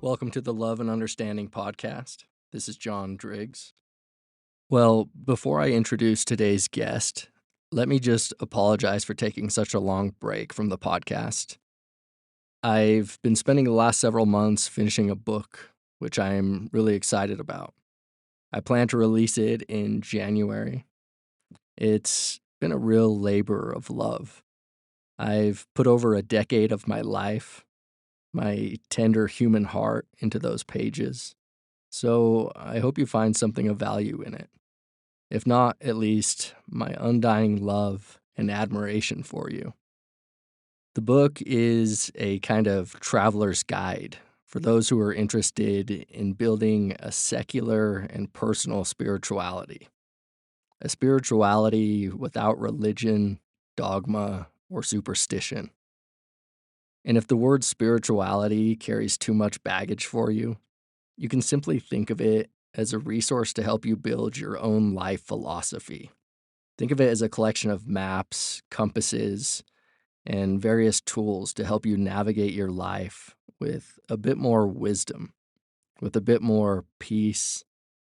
Welcome to the Love and Understanding podcast. This is John Driggs. Well, before I introduce today's guest, let me just apologize for taking such a long break from the podcast. I've been spending the last several months finishing a book, which I'm really excited about. I plan to release it in January. It's been a real labor of love. I've put over a decade of my life, my tender human heart, into those pages. So I hope you find something of value in it. If not, at least my undying love and admiration for you. The book is a kind of traveler's guide for those who are interested in building a secular and personal spirituality. A spirituality without religion, dogma, or superstition. And if the word spirituality carries too much baggage for you, you can simply think of it as a resource to help you build your own life philosophy. Think of it as a collection of maps, compasses, and various tools to help you navigate your life with a bit more wisdom, with a bit more peace,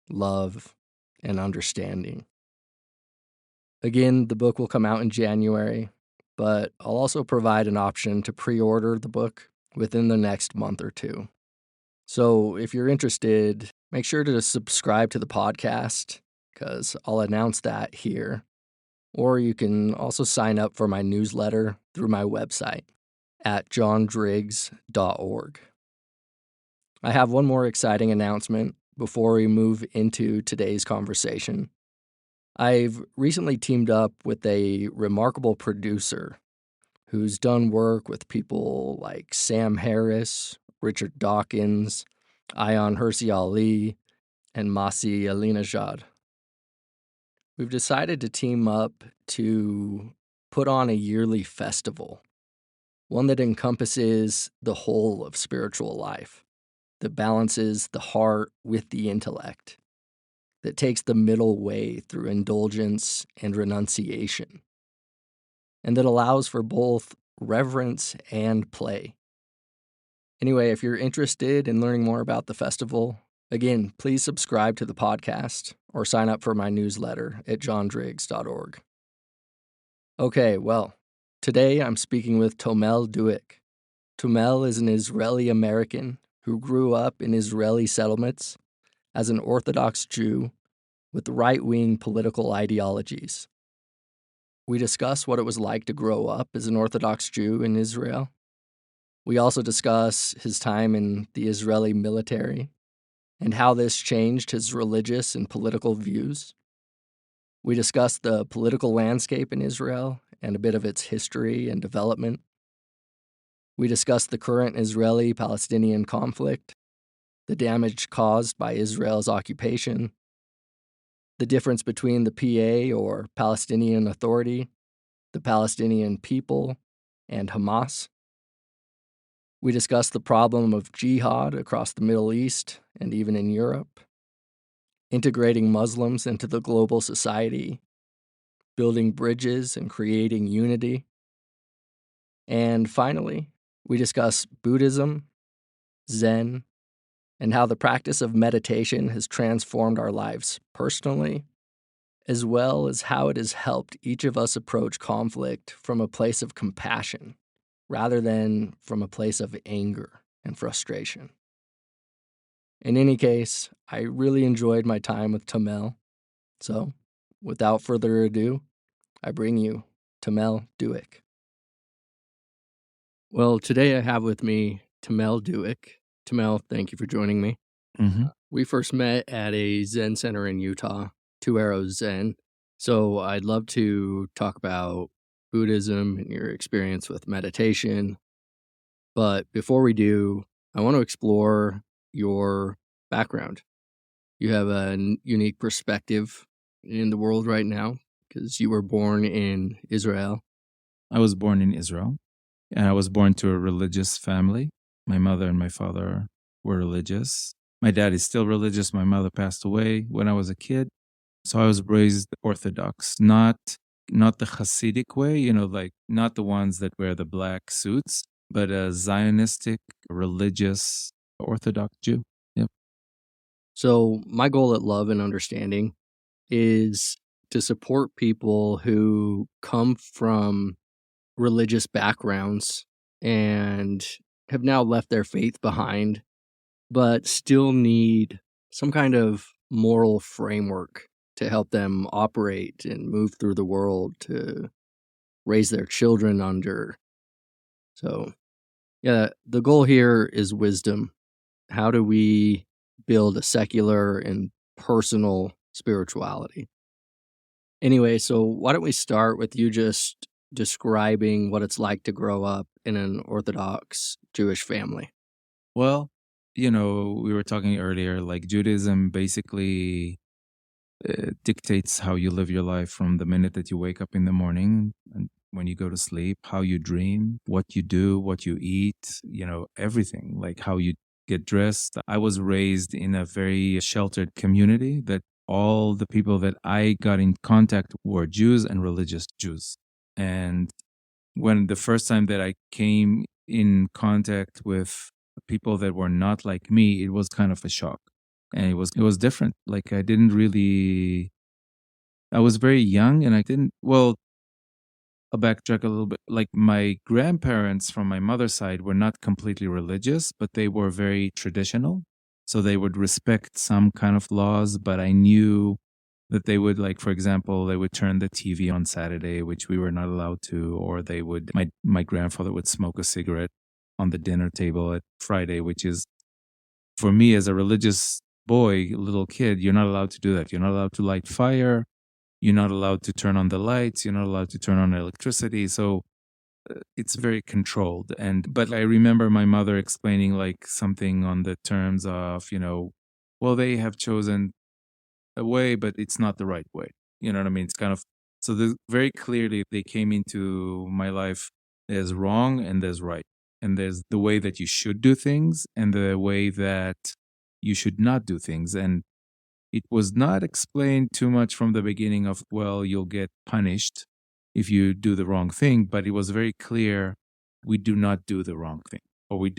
love, and understanding. Again, the book will come out in January, but I'll also provide an option to pre-order the book within the next month or two. So if you're interested, make sure to subscribe to the podcast because I'll announce that here. Or you can also sign up for my newsletter through my website at johndriggs.org. I have one more exciting announcement before we move into today's conversation. I've recently teamed up with a remarkable producer who's done work with people like Sam Harris, Richard Dawkins, Ayan Hirsi Ali, and Masih Alinejad. We've decided to team up to put on a yearly festival, one that encompasses the whole of spiritual life, that balances the heart with the intellect, that takes the middle way through indulgence and renunciation, and that allows for both reverence and play. Anyway, if you're interested in learning more about the festival, again, please subscribe to the podcast or sign up for my newsletter at johndriggs.org. Okay, well, today I'm speaking with Tomer Duwek. Tomer is an Israeli-American who grew up in Israeli settlements as an Orthodox Jew with right-wing political ideologies. We discuss what it was like to grow up as an Orthodox Jew in Israel. We also discuss his time in the Israeli military and how this changed his religious and political views. We discuss the political landscape in Israel and a bit of its history and development. We discuss the current Israeli-Palestinian conflict, the damage caused by Israel's occupation, the difference between the PA or Palestinian Authority, the Palestinian people, and Hamas. We discuss the problem of jihad across the Middle East and even in Europe, integrating Muslims into the global society, building bridges and creating unity. And finally, we discuss Buddhism, Zen, and how the practice of meditation has transformed our lives personally, as well as how it has helped each of us approach conflict from a place of compassion rather than from a place of anger and frustration. In any case, I really enjoyed my time with Tomer. So, without further ado, I bring you Tomer Duwek. Well, today I have with me Tomer Duwek. Tomer, thank you for joining me. We first met at a Zen center in Utah, Two Arrows Zen. So I'd love to talk about Buddhism and your experience with meditation. But before we do, I want to explore your background. You have a unique perspective in the world right now because you were born in Israel. I was born in Israel, and I was born to a religious family. My mother and my father were religious. My dad is still religious. My mother passed away when I was a kid. So I was raised Orthodox, not the Hasidic way, like not the ones that wear the black suits, but a Zionistic religious Orthodox Jew. Yep. So, my goal at Love and Understanding is to support people who come from religious backgrounds and have now left their faith behind, but still need some kind of moral framework to help them operate and move through the world to raise their children under. So, yeah, the goal here is wisdom. How do we build a secular and personal spirituality? Anyway, so why don't we start with you just describing what it's like to grow up in an Orthodox Jewish family? Well, we were talking earlier, like Judaism basically dictates how you live your life from the minute that you wake up in the morning and when you go to sleep, how you dream, what you do, what you eat, everything, like how you get dressed. I was raised in a very sheltered community that all the people that I got in contact were Jews and religious Jews. And when the first time that I came in contact with people that were not like me, it was kind of a shock. And it was different. Like I was very young and I didn't, well, I'll backtrack a little bit. Like my grandparents from my mother's side were not completely religious, but they were very traditional. So they would respect some kind of laws, but I knew that they would, like, for example, they would turn the TV on Saturday, which we were not allowed to, or my grandfather would smoke a cigarette on the dinner table at Friday, which is, for me as a religious boy, little kid, you're not allowed to do that. You're not allowed to light fire. You're not allowed to turn on the lights. You're not allowed to turn on electricity. So it's very controlled. But I remember my mother explaining like something on the terms of, well, they have chosen a way, but it's not the right way. You know what I mean? It's kind of, so very clearly they came into my life. There's wrong and there's right. And there's the way that you should do things and the way that you should not do things. And it was not explained too much from the beginning of, well, you'll get punished if you do the wrong thing, but it was very clear we do not do the wrong thing, or we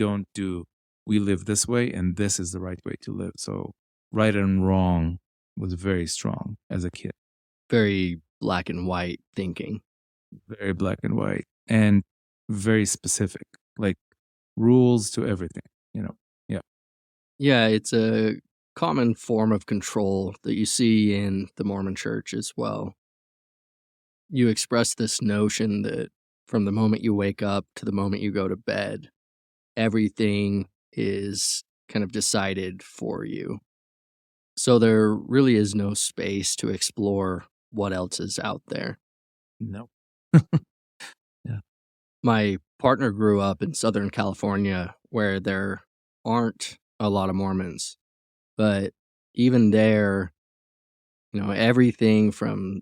live this way and this is the right way to live. So right and wrong was very strong as a kid. Very black and white thinking. Very black and white and very specific, like rules to everything, Yeah. Yeah, it's a common form of control that you see in the Mormon church as well. You express this notion that from the moment you wake up to the moment you go to bed, everything is kind of decided for you. So there really is no space to explore what else is out there. No. Yeah. My partner grew up in Southern California where there aren't a lot of Mormons, but even there, everything from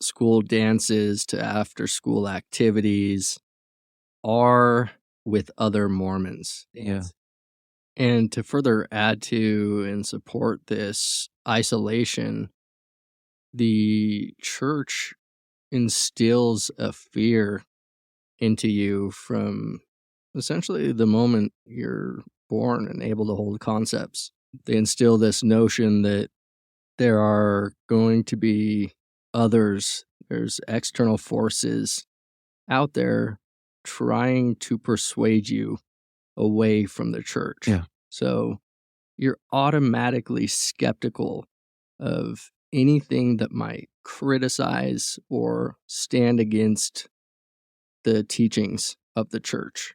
school dances to after school activities are with other Mormons. Yeah. And to further add to and support this isolation, the church instills a fear into you from essentially the moment you're born and able to hold concepts. They instill this notion that there are going to be others, there's external forces out there trying to persuade you away from the church. Yeah. So you're automatically skeptical of anything that might criticize or stand against the teachings of the church.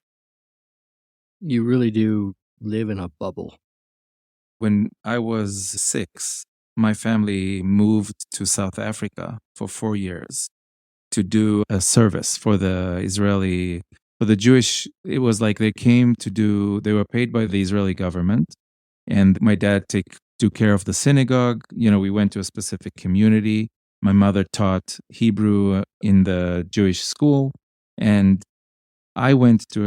You really do live in a bubble. When I was 6, my family moved to South Africa for 4 years to do a service for the Jewish. It was like they were paid by the Israeli government, and my dad took care of the synagogue. We went to a specific community. My mother taught Hebrew in the Jewish school, and I went to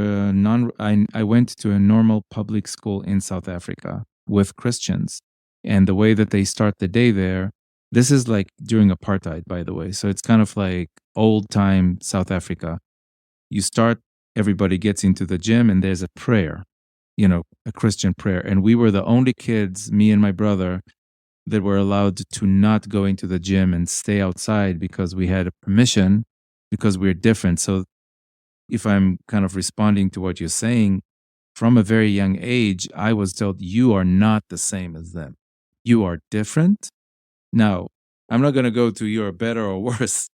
I went to a normal public school in South Africa with Christians. And the way that they start the day there, this is like during apartheid, by the way. So it's kind of like old time South Africa. You start, everybody gets into the gym and there's a prayer. a Christian prayer. And we were the only kids, me and my brother, that were allowed to not go into the gym and stay outside because we had a permission because we're different. So if I'm kind of responding to what you're saying, from a very young age, I was told, you are not the same as them. You are different. Now, I'm not going to go to you're better or worse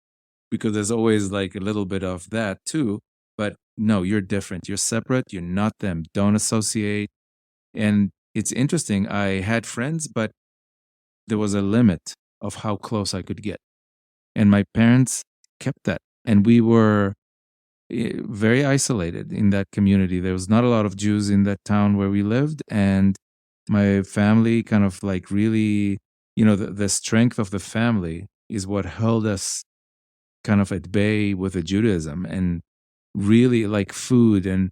because there's always like a little bit of that too. But no, you're different. You're separate. You're not them. Don't associate. And it's interesting. I had friends, but there was a limit of how close I could get. And my parents kept that. And we were very isolated in that community. There was not a lot of Jews in that town where we lived. And my family kind of like really, the strength of the family is what held us kind of at bay with the Judaism, and really like food and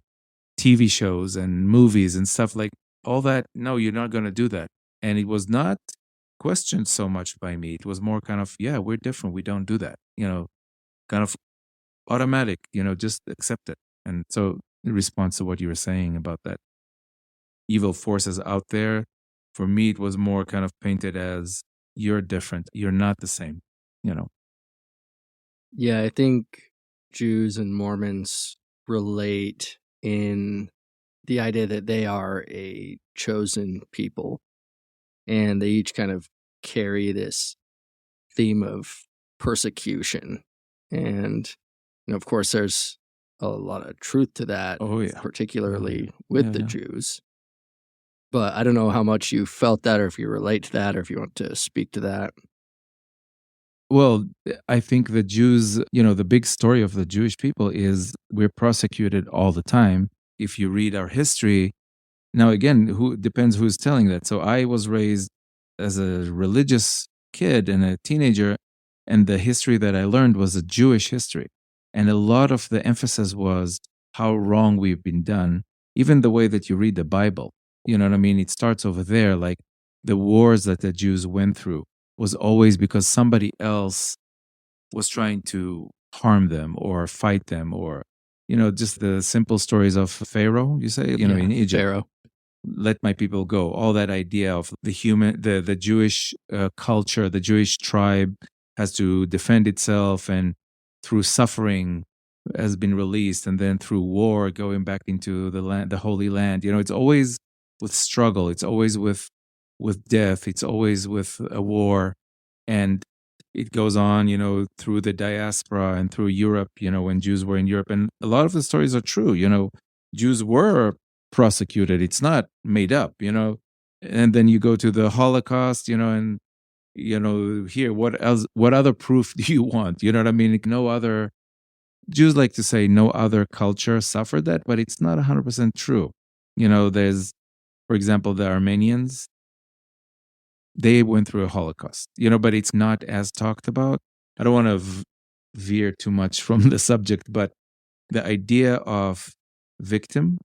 TV shows and movies and stuff like all that. No, you're not going to do that. And it was not questioned so much by me. It was more kind of, yeah, we're different. We don't do that, kind of automatic, just accept it. And so in response to what you were saying about that evil forces out there, for me, it was more kind of painted as you're different. You're not the same, you know. Yeah, I think Jews and Mormons relate in the idea that they are a chosen people, and they each kind of carry this theme of persecution. And, of course, there's a lot of truth to that, Oh, yeah. particularly with Yeah, the yeah. Jews. But I don't know how much you felt that, or if you relate to that, or if you want to speak to that. Well, I think the Jews, the big story of the Jewish people is we're prosecuted all the time. If you read our history, now again, who depends who's telling that. So I was raised as a religious kid and a teenager, and the history that I learned was a Jewish history. And a lot of the emphasis was how wrong we've been done, even the way that you read the Bible. You know what I mean? It starts over there, like the wars that the Jews went through was always because somebody else was trying to harm them or fight them, or just the simple stories of Pharaoh, you say, in Egypt, Pharaoh. let my people go. All that idea of the Jewish culture, the Jewish tribe has to defend itself, and through suffering has been released, and then through war going back into the land, the Holy Land. It's always with struggle. It's always with death. It's always with a war, and it goes on, through the diaspora and through Europe. When Jews were in Europe, and a lot of the stories are true. Jews were prosecuted. It's not made up, And then you go to the Holocaust, and here, what else? What other proof do you want? You know what I mean? No other Jews like to say no other culture suffered that, but it's not 100% true. There's, for example, the Armenians. They went through a Holocaust, but it's not as talked about. I don't want to veer too much from the subject, but the idea of victim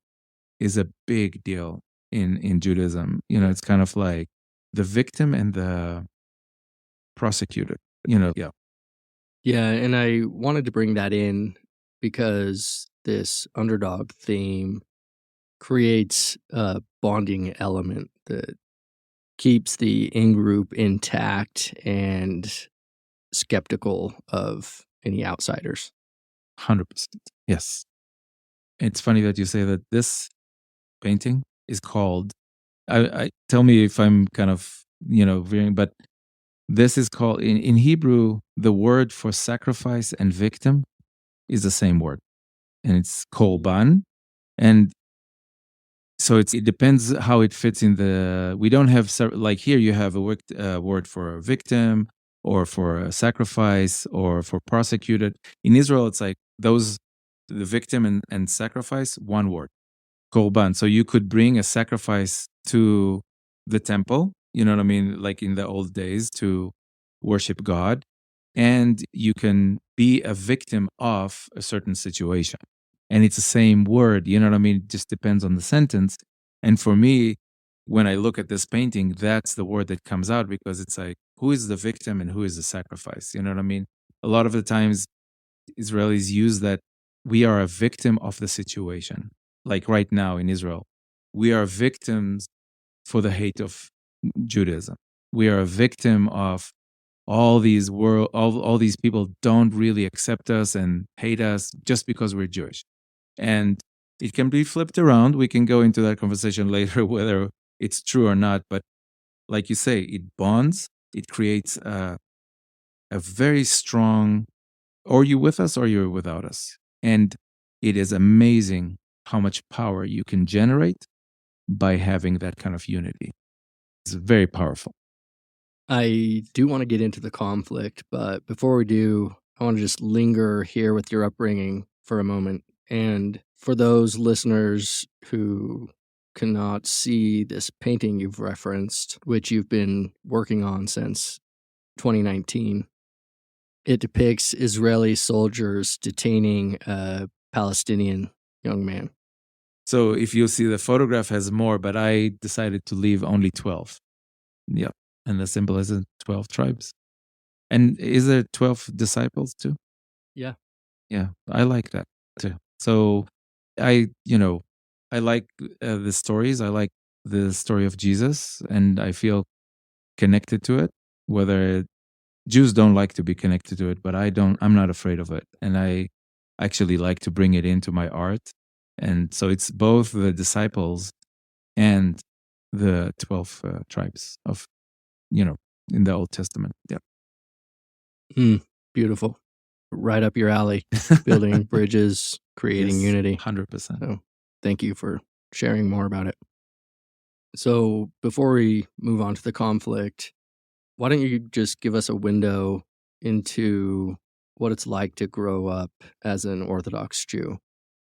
is a big deal in Judaism. It's kind of like the victim and the prosecuted. Yeah. Yeah, and I wanted to bring that in because this underdog theme creates a bonding element that keeps the in-group intact and skeptical of any outsiders. 100%. Yes. It's funny that you say that this painting is called. I tell me if I'm kind of veering, but this is called in Hebrew. The word for sacrifice and victim is the same word, and it's kolban. And so it depends how it fits in the. We don't have like here you have a word for a victim or for a sacrifice or for prosecuted. In Israel, it's like those the victim and sacrifice, one word, korban. So you could bring a sacrifice to the temple, you know what I mean, like in the old days to worship God, and you can be a victim of a certain situation. And it's the same word, you know what I mean? It just depends on the sentence. And for me, when I look at this painting, that's the word that comes out because it's like, who is the victim and who is the sacrifice? You know what I mean? A lot of the times, Israelis use that we are a victim of the situation, like right now in Israel. We are victims for the hate of Judaism. We are a victim of all these people don't really accept us and hate us just because we're Jewish. And it can be flipped around. We can go into that conversation later whether it's true or not. But like you say, it bonds. It creates a very strong, or you with us or you're without us. And it is amazing how much power you can generate by having that kind of unity. It's very powerful. I do want to get into the conflict, but before we do, I want to just linger here with your upbringing for a moment. And for those listeners who cannot see this painting you've referenced, which you've been working on since 2019, it depicts Israeli soldiers detaining a Palestinian young man. So if you see, the photograph has more, but I decided to leave only 12. Yep. And the symbol is 12 tribes. And is there 12 disciples too? Yeah. Yeah, I like that too. So I, I like the stories. I like the story of Jesus, and I feel connected to it. Whether Jews don't like to be connected to it, but I don't. I'm not afraid of it, and I actually like to bring it into my art. And so it's both the disciples and the 12 tribes of, in the Old Testament. Yeah. Beautiful. Right up your alley. Building bridges, creating Yes, unity. 100%. So thank you for sharing more about it. So before we move on to the conflict, why don't you just give us a window into what it's like to grow up as an Orthodox Jew?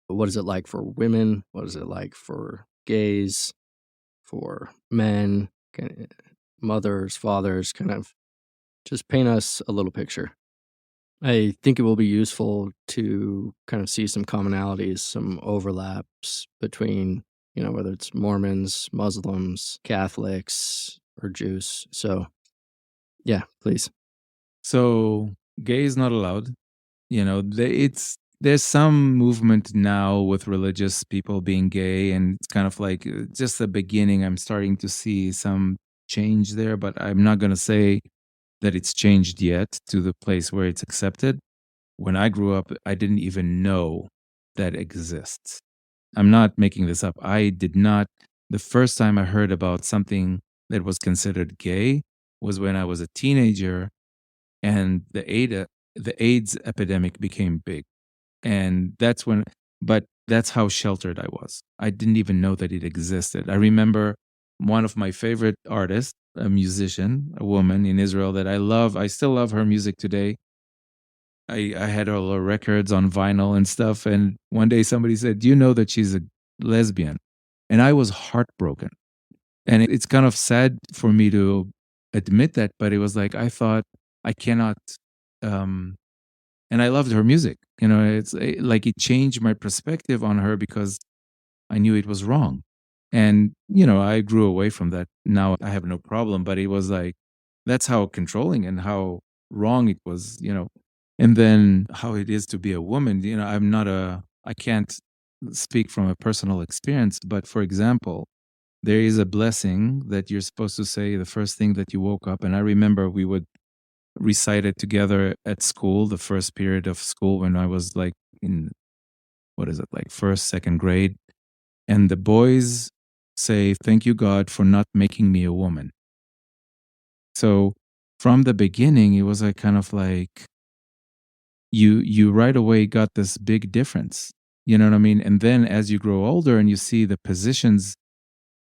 What is it like for women? What is it like for gays, for men, mothers, fathers? Kind of just paint us a little picture. I think it will be useful to kind of see some commonalities, some overlaps between, whether it's Mormons, Muslims, Catholics, or Jews. So, yeah, please. So gay is not allowed. There's some movement now with religious people being gay, and it's kind of like just the beginning. I'm starting to see some change there, but I'm not going to say that it's changed yet to the place where it's accepted. When I grew up, I didn't even know that exists. I'm not making this up. I did not. The first time I heard about something that was considered gay was when I was a teenager, and the AIDS epidemic became big. And but that's how sheltered I was. I didn't even know that it existed. I remember one of my favorite artists, a musician, a woman in Israel that I love. I still love her music today. I had all her records on vinyl and stuff. And one day somebody said, "Do you know that she's a lesbian?" And I was heartbroken. And it's kind of sad for me to admit that, but it was like I thought I cannot. Um, and I loved her music. It's like it changed my perspective on her because I knew it was wrong. And I grew away from that. Now I have no problem, but it was like that's how controlling and how wrong it was. And then how it is to be a woman. I can't speak from a personal experience, but for example, there is a blessing that you're supposed to say the first thing that you woke up. And I remember we would recite it together at school, the first period of school when I was like in, what is it, like first, second grade. And the boys say, "Thank you, God, for not making me a woman." So from the beginning, it was like kind of like you right away got this big difference. You know what I mean? And then as you grow older and you see the positions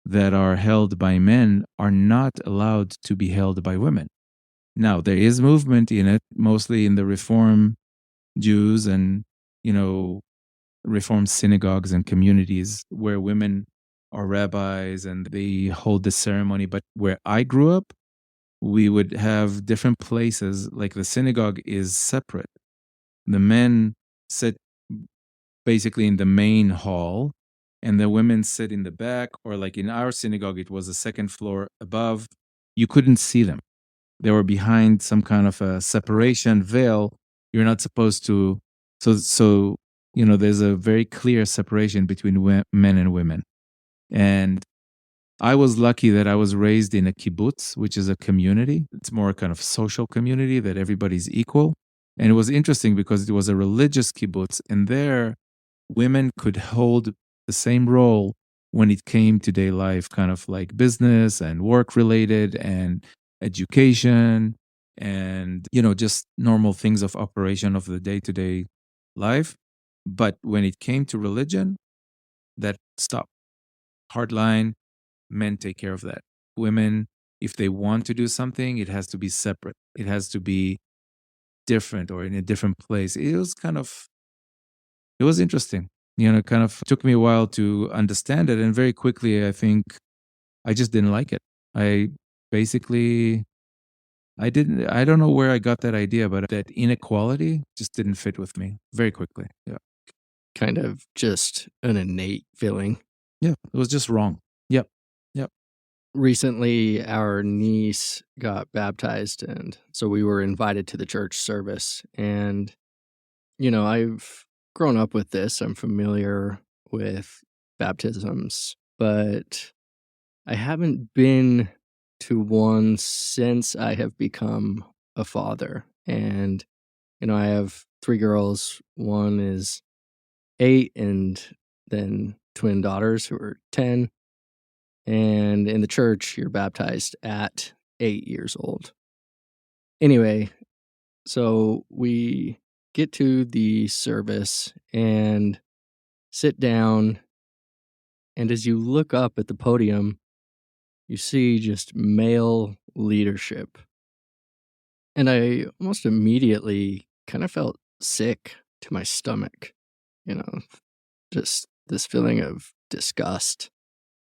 that are held by men are not allowed to be held by women. Now, there is movement in it, mostly in the Reform Jews and, Reform synagogues and communities where women are rabbis and they hold the ceremony. But where I grew up, we would have different places, like the synagogue is separate. The men sit basically in the main hall, and the women sit in the back, or like in our synagogue, it was the second floor above. You couldn't see them. They were behind some kind of a separation veil. You're not supposed to. So there's a very clear separation between men and women. And I was lucky that I was raised in a kibbutz, which is a community. It's more kind of social community that everybody's equal. And it was interesting because it was a religious kibbutz, and there women could hold the same role when it came to their life, kind of like business and work related and education and, just normal things of operation of the day to day life. But when it came to religion, that stopped. Hardline, men take care of that. Women, if they want to do something, it has to be separate. It has to be different or in a different place. It was interesting. It kind of took me a while to understand it. And very quickly, I think I just didn't like it. I basically, I don't know where I got that idea, but that inequality just didn't fit with me very quickly. Yeah. Kind of just an innate feeling. Yeah. It was just wrong. Yep. Yep. Recently, our niece got baptized, and so we were invited to the church service. And, I've grown up with this. I'm familiar with baptisms, but I haven't been to one since I have become a father. And, I have 3 girls. One is 8, and then twin daughters who are 10. And in the church, you're baptized at 8 years old. Anyway, so we get to the service and sit down. And as you look up at the podium, you see just male leadership. And I almost immediately kind of felt sick to my stomach, you know, just this feeling of disgust.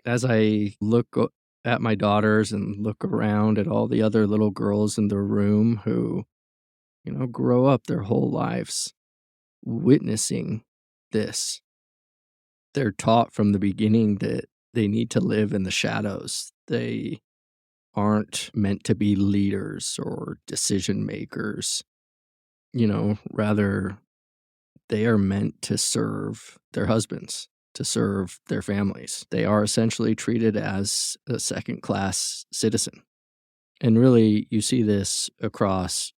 As I look at my daughters and look around at all the other little girls in the room who, grow up their whole lives witnessing this, they're taught from the beginning that they need to live in the shadows. They aren't meant to be leaders or decision makers. Rather, they are meant to serve their husbands, to serve their families. They are essentially treated as a second class citizen. And really, you see this across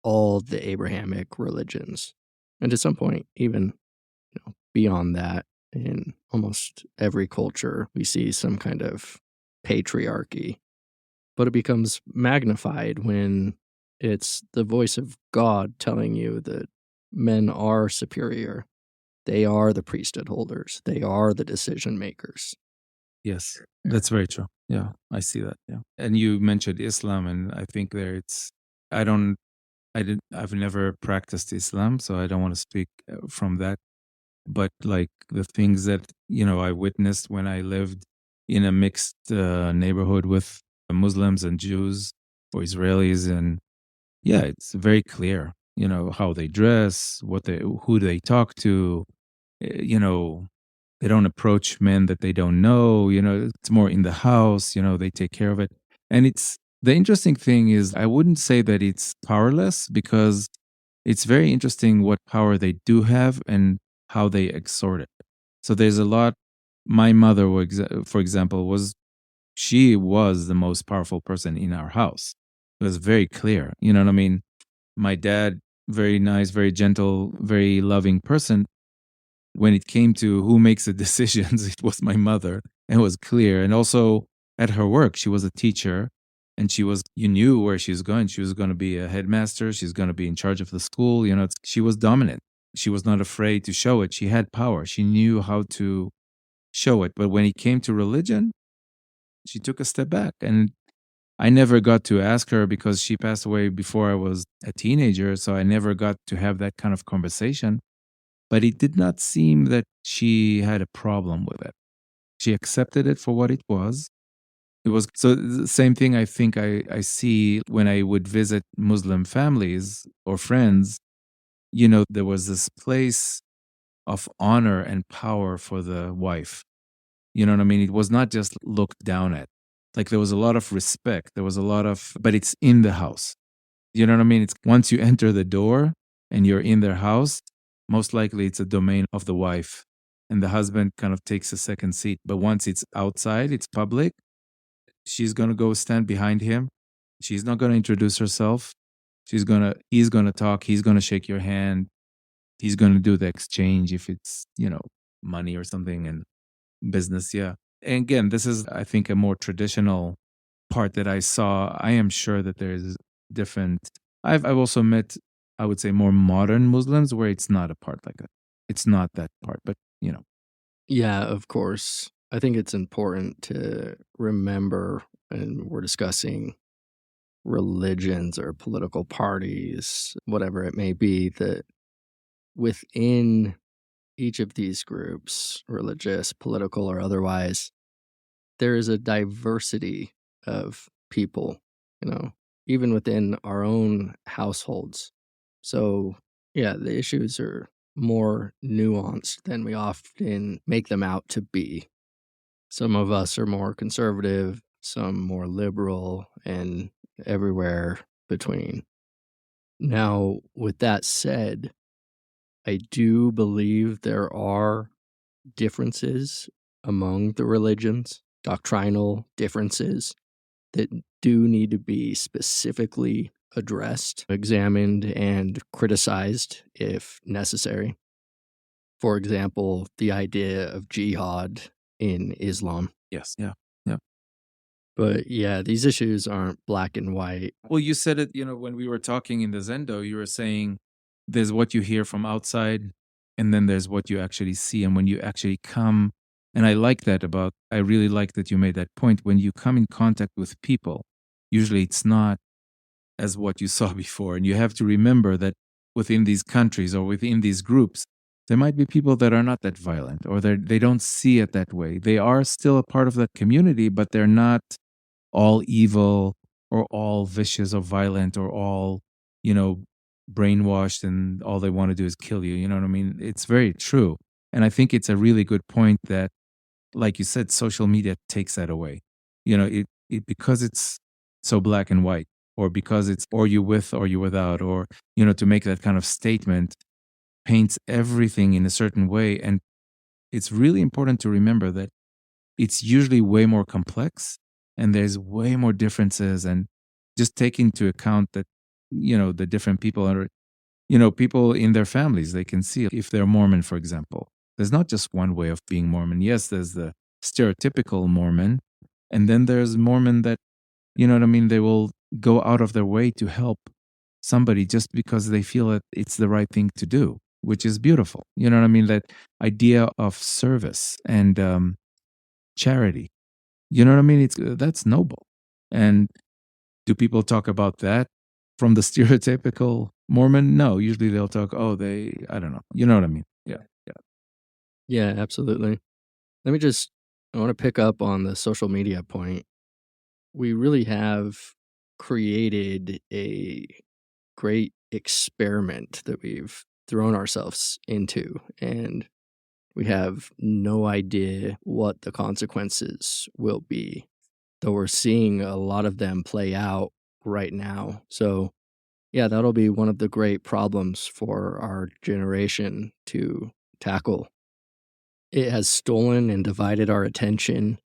all the Abrahamic religions. And to some point, even beyond that, in almost every culture, we see some kind of patriarchy. But it becomes magnified when it's the voice of God telling you that men are superior. They are the priesthood holders. They are the decision makers. Yes, that's very true. Yeah, I see that. Yeah. And you mentioned Islam, and I think I've never practiced Islam, so I don't want to speak from that. But like the things that, I witnessed when I lived in a mixed neighborhood with Muslims and Jews or Israelis. And yeah, it's very clear, how they dress, who they talk to, you know, they don't approach men that they don't know, it's more in the house, they take care of it. And the interesting thing is, I wouldn't say that it's powerless, because it's very interesting what power they do have and how they exert it. So there's a lot. My mother, for example, she was the most powerful person in our house. It was very clear. You know what I mean? My dad, very nice, very gentle, very loving person. When it came to who makes the decisions, it was my mother. And it was clear. And also at her work, she was a teacher, and you knew where she was going. She was going to be a headmaster. She's going to be in charge of the school. She was dominant. She was not afraid to show it. She had power. She knew how to show it. But when it came to religion, she took a step back. And I never got to ask her, because she passed away before I was a teenager. So I never got to have that kind of conversation. But it did not seem that she had a problem with it. She accepted it for what it was. It was so the same thing I think I see when I would visit Muslim families or friends. There was this place of honor and power for the wife. You know what I mean? It was not just looked down at. Like, there was a lot of respect. There was a lot of, but it's in the house. You know what I mean? It's once you enter the door and you're in their house, most likely it's a domain of the wife. and the husband kind of takes a second seat. But once it's outside, it's public, she's going to go stand behind him. She's not going to introduce herself. He's going to talk. He's going to shake your hand. He's going to do the exchange if it's, money or something and business. Yeah. And again, this is, I think, a more traditional part that I saw. I am sure that there's different. I've also met, I would say, more modern Muslims where it's not a part like that. It's not that part, but Yeah, of course. I think it's important to remember, and we're discussing religions or political parties, whatever it may be, that within each of these groups, religious, political, or otherwise, there is a diversity of people, even within our own households. So, yeah, the issues are more nuanced than we often make them out to be. Some of us are more conservative, some more liberal, and everywhere between. Now, with that said, I do believe there are differences among the religions, doctrinal differences that do need to be specifically addressed, examined, and criticized if necessary. For example, the idea of jihad in Islam. yes, yeah, yeah. But yeah, these issues aren't black and white. Well, you said it, when we were talking in the Zendo, you were saying there's what you hear from outside, and then there's what you actually see. And when you actually come, and I really like that you made that point. When you come in contact with people, usually it's not as what you saw before. And you have to remember that within these countries or within these groups, there might be people that are not that violent or they don't see it that way. They are still a part of that community, but they're not all evil or all vicious or violent or all, you know, brainwashed and all they want to do is kill you. You know what I mean? It's very true. And I think it's a really good point that, like you said, social media takes that away. It because it's so black and white, or because it's or you with or you without, or, to make that kind of statement paints everything in a certain way. And it's really important to remember that it's usually way more complex and there's way more differences. And just take into account that, the different people are, people in their families, they can see if they're Mormon, for example. There's not just one way of being Mormon. Yes, there's the stereotypical Mormon. And then there's Mormon that, they will go out of their way to help somebody just because they feel that it's the right thing to do, which is beautiful. You know what I mean? That idea of service and charity. You know what I mean? That's noble. And do people talk about that from the stereotypical Mormon? No, usually they'll talk, I don't know. You know what I mean? Yeah. Yeah. Yeah, absolutely. I want to pick up on the social media point. We really have created a great experiment that we've thrown ourselves into, and we have no idea what the consequences will be, though we're seeing a lot of them play out right now. So, yeah, that'll be one of the great problems for our generation to tackle. It has stolen and divided our attention.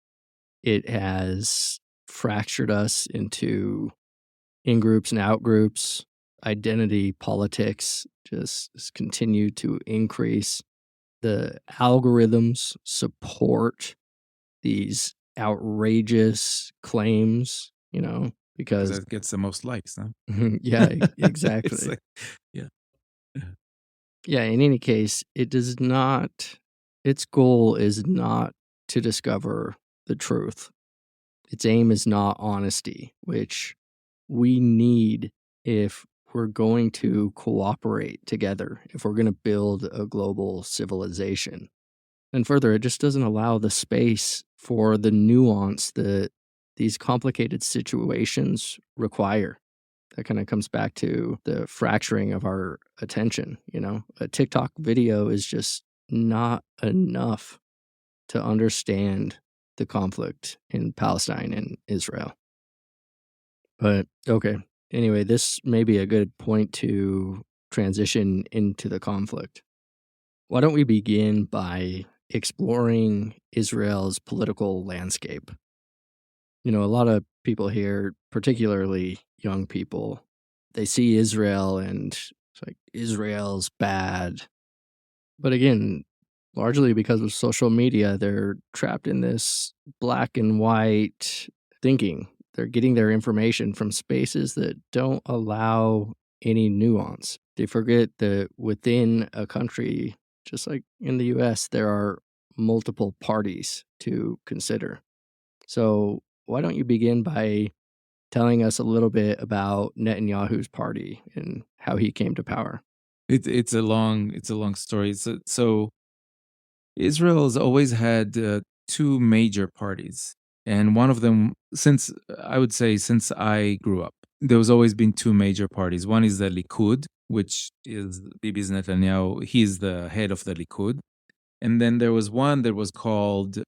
It has fractured us into in groups and out groups. Identity politics just continue to increase. The algorithms support these outrageous claims, Because because that gets the most likes, huh? yeah, It's exactly. like, yeah. Yeah, in any case, its goal is not to discover the truth. Its aim is not honesty, which we need if we're going to cooperate together, if we're going to build a global civilization. And further, it just doesn't allow the space for the nuance that these complicated situations require. That kind of comes back to the fracturing of our attention. A TikTok video is just not enough to understand the conflict in Palestine and Israel. But okay. Anyway, this may be a good point to transition into the conflict. Why don't we begin by exploring Israel's political landscape. A lot of people here, particularly young people, they see Israel and it's like Israel's bad. But again, largely because of social media, they're trapped in this black and white thinking. They're getting their information from spaces that don't allow any nuance. They forget that within a country, just like in the US, there are multiple parties to consider. So, why don't you begin by telling us a little bit about Netanyahu's party and how he came to power? It's a long story. So Israel has always had two major parties, and one of them, since I would say since I grew up, there was always been two major parties. One is the Likud, which is Bibi's Netanyahu. He's the head of the Likud, and then there was one that was called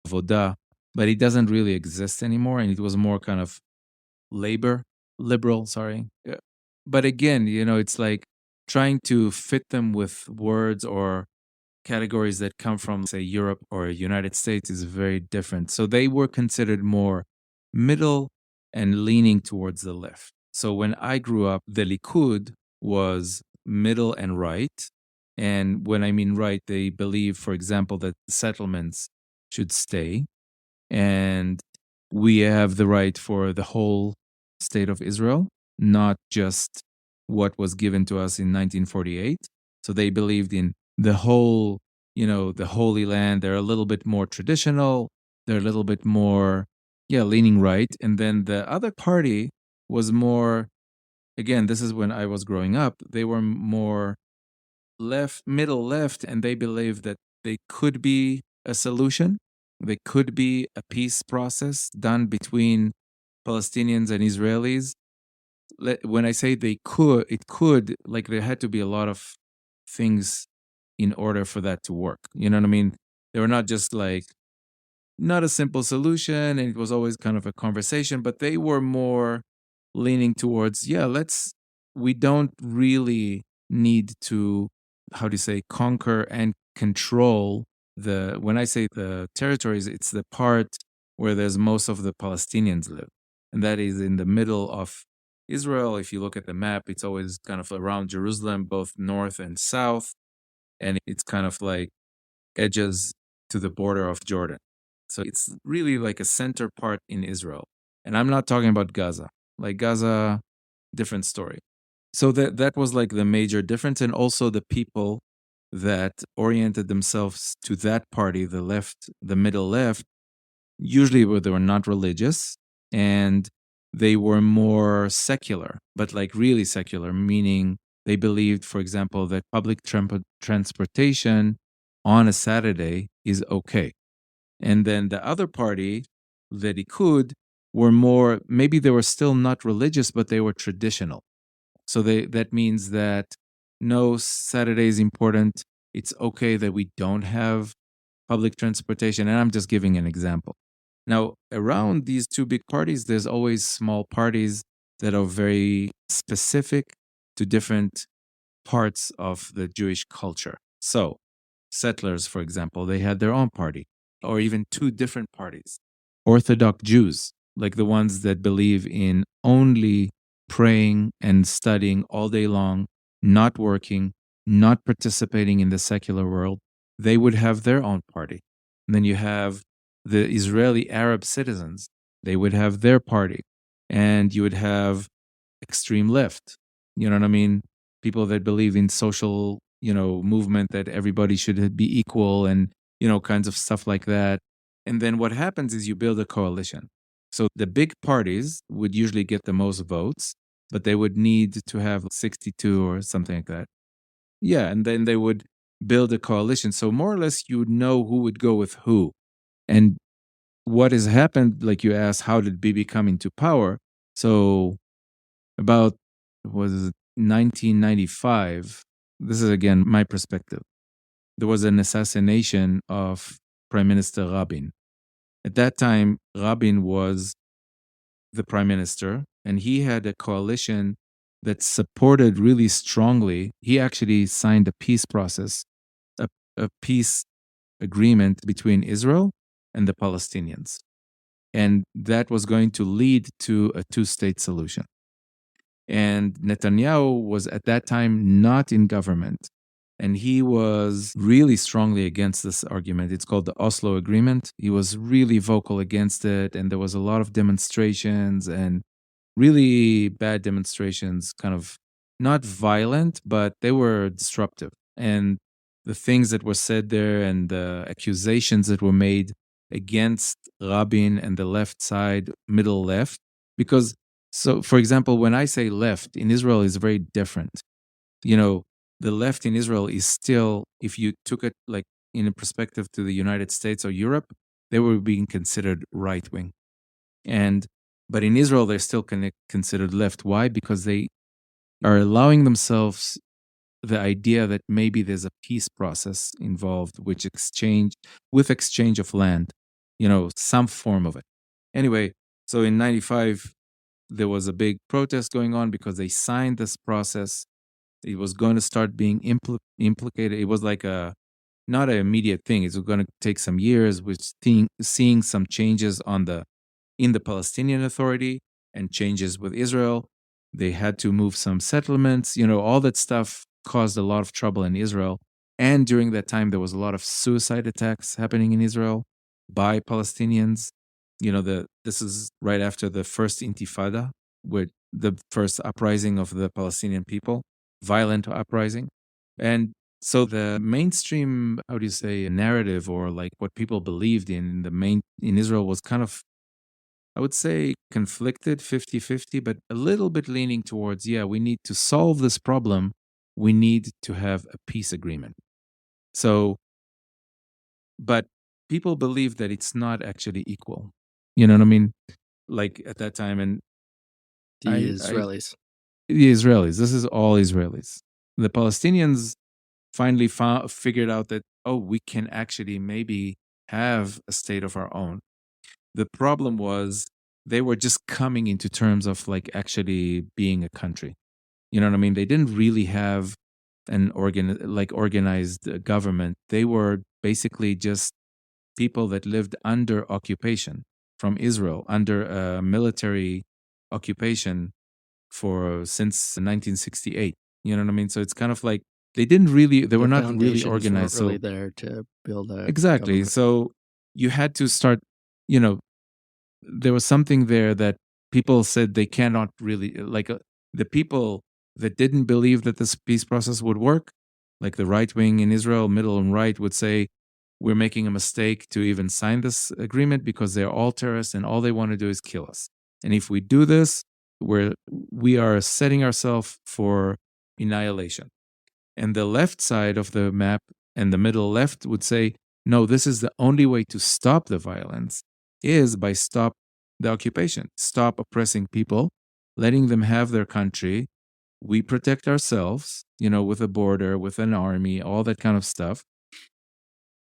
Voda, but it doesn't really exist anymore, and it was more kind of labor liberal. Sorry, but again, it's like trying to fit them with words or categories that come from, say, Europe or United States is very different. So they were considered more middle and leaning towards the left. So when I grew up, the Likud was middle and right. And when I mean right, they believe, for example, that settlements should stay and we have the right for the whole state of Israel, not just what was given to us in 1948. So they believed in the whole, the Holy Land. They're a little bit more traditional. They're a little bit more, leaning right. And then the other party was more, again, this is when I was growing up, they were more left, middle left, and they believed that they could be a solution. They could be a peace process done between Palestinians and Israelis. When I say they could, it could, like there had to be a lot of things in order for that to work. You know what I mean? They were not just like, not a simple solution, and it was always kind of a conversation, but they were more leaning towards, we don't really need to, how do you say, conquer and control when I say the territories, it's the part where there's most of the Palestinians live. And that is in the middle of Israel. If you look at the map, it's always kind of around Jerusalem, both north and south. And it's kind of like edges to the border of Jordan. So it's really like a center part in Israel. And I'm not talking about Gaza. Like Gaza, different story. So that was like the major difference. And also the people that oriented themselves to that party, the left, the middle left, usually they were not religious and they were more secular, but like really secular, meaning they believed, for example, that public transportation on a Saturday is okay. And then the other party, the Likud, were more, maybe they were still not religious, but they were traditional. So that means that no, Saturday is important. It's okay that we don't have public transportation. And I'm just giving an example. Now, around these two big parties, there's always small parties that are very specific to different parts of the Jewish culture. So, settlers, for example, they had their own party, or even two different parties. Orthodox Jews, like the ones that believe in only praying and studying all day long, not working, not participating in the secular world, they would have their own party. And then you have the Israeli Arab citizens, they would have their party. And you would have extreme left. You know what I mean? People that believe in social, movement that everybody should be equal and, kinds of stuff like that. And then what happens is you build a coalition. So the big parties would usually get the most votes, but they would need to have 62 or something like that. Yeah, and then they would build a coalition. So more or less you would know who would go with who. And what has happened, like you asked, how did Bibi come into power? So about, was it 1995, this is again my perspective, there was an assassination of Prime Minister Rabin. At that time, Rabin was the prime minister, and he had a coalition that supported really strongly. He actually signed a peace process, a peace agreement between Israel and the Palestinians. And that was going to lead to a two-state solution. And Netanyahu was at that time not in government. And he was really strongly against this argument. It's called the Oslo Agreement. He was really vocal against it. And there was a lot of demonstrations and really bad demonstrations, kind of not violent, but they were disruptive. And the things that were said there and the accusations that were made against Rabin and the left side, middle left, because so, for example, when I say left in Israel is very different. You know, the left in Israel is still, if you took it like in a perspective to the United States or Europe, they were being considered right wing. And but in Israel, they're still considered left. Why? Because they are allowing themselves the idea that maybe there's a peace process involved, which exchange of land, some form of it. Anyway, so in 95, there was a big protest going on because they signed this process. It was going to start being implicated. It was like not an immediate thing. It was going to take some years, with seeing some changes in the Palestinian Authority and changes with Israel. They had to move some settlements. All that stuff caused a lot of trouble in Israel. And during that time, there was a lot of suicide attacks happening in Israel by Palestinians. This is right after the first Intifada, with the first uprising of the Palestinian people, violent uprising. And so the mainstream, how do you say, narrative, or like what people believed in Israel was kind of, I would say, conflicted, 50-50, but a little bit leaning towards, we need to solve this problem. We need to have a peace agreement. So, but people believe that it's not actually equal. You know what I mean? Like at that time, and The Israelis. the Israelis, this is all Israelis. The Palestinians finally figured out that, we can actually maybe have a state of our own. The problem was they were just coming into terms of like actually being a country. You know what I mean? They didn't really have an organized government. They were basically just people that lived under occupation from Israel, under a military occupation since 1968. You know what I mean? So it's kind of like they were The not really foundations organized. weren't really So there to build a exactly. government. So you had to start, you know, there was something there that people said they cannot really, the people that didn't believe that this peace process would work, like the right wing in Israel, middle and right, would say, we're making a mistake to even sign this agreement because they're all terrorists and all they want to do is kill us. And if we do this, we are setting ourselves for annihilation. And the left side of the map and the middle left would say, no, this is the only way to stop the violence is by stop the occupation, stop oppressing people, letting them have their country. We protect ourselves, with a border, with an army, all that kind of stuff.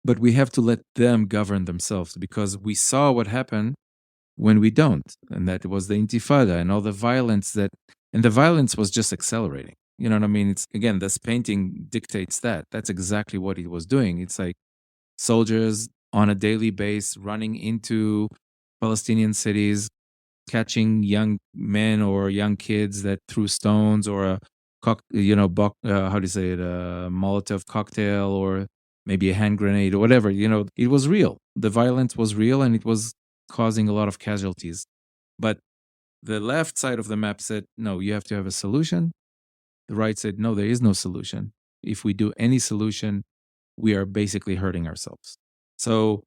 But we have to let them govern themselves because we saw what happened when we don't. And that was the Intifada and all the violence and the violence was just accelerating. You know what I mean? It's, again, this painting dictates that. That's exactly what he was doing. It's like soldiers on a daily basis running into Palestinian cities, catching young men or young kids that threw stones or a how do you say it, a Molotov cocktail or maybe a hand grenade or whatever. It was real. The violence was real and it was causing a lot of casualties. But the left side of the map said, no, you have to have a solution. The right said, no, there is no solution. If we do any solution, we are basically hurting ourselves. So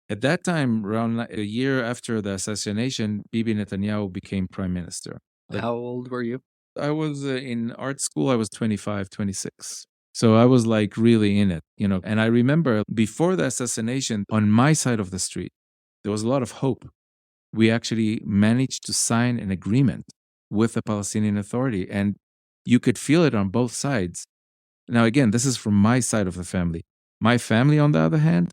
at that time, around a year after the assassination, Bibi Netanyahu became prime minister. How old were you? I was in art school. I was 25, 26. So I was like really in it, And I remember before the assassination, on my side of the street, there was a lot of hope. We actually managed to sign an agreement with the Palestinian Authority, and you could feel it on both sides. Now, again, this is from my side of the family. My family, on the other hand,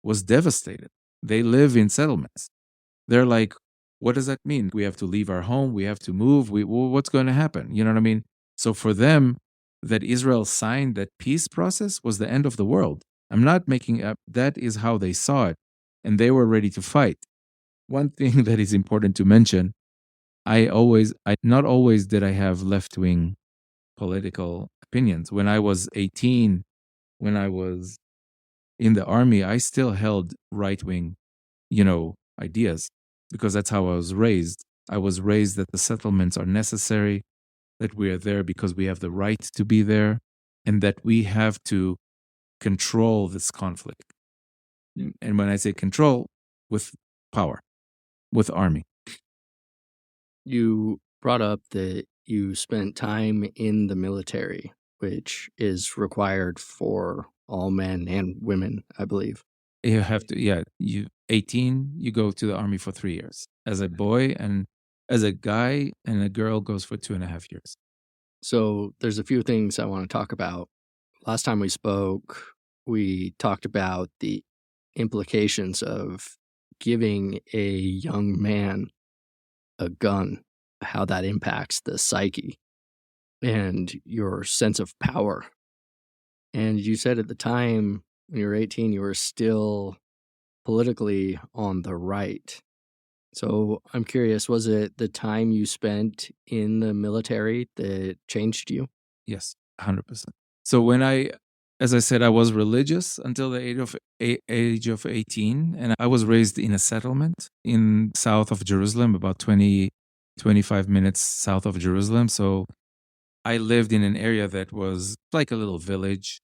was devastated. They live in settlements. They're like, what does that mean? We have to leave our home. We have to move. What's going to happen? You know what I mean? So for them, that Israel signed that peace process was the end of the world. I'm not making up. That is how they saw it, and they were ready to fight. One thing that is important to mention: I not always did I have left wing political opinions. When I was 18, when I was in the army, I still held right wing, ideas, because that's how I was raised. I was raised that the settlements are necessary, that we are there because we have the right to be there, and that we have to control this conflict. And when I say control, with power, with army. You brought up that you spent time in the military, which is required for all men and women, I believe. You have to, yeah, 18, you go to the army for 3 years as a boy, and as a guy and a girl goes for 2.5 years. So there's a few things I want to talk about. Last time we spoke, we talked about the implications of giving a young man a gun, how that impacts the psyche and your sense of power. And you said at the time when you were 18, you were still politically on the right. So I'm curious, was it the time you spent in the military that changed you? Yes, 100%. So as I said, I was religious until the age of 18, and I was raised in a settlement in south of Jerusalem, about 25 minutes south of Jerusalem. So I lived in an area that was like a little village,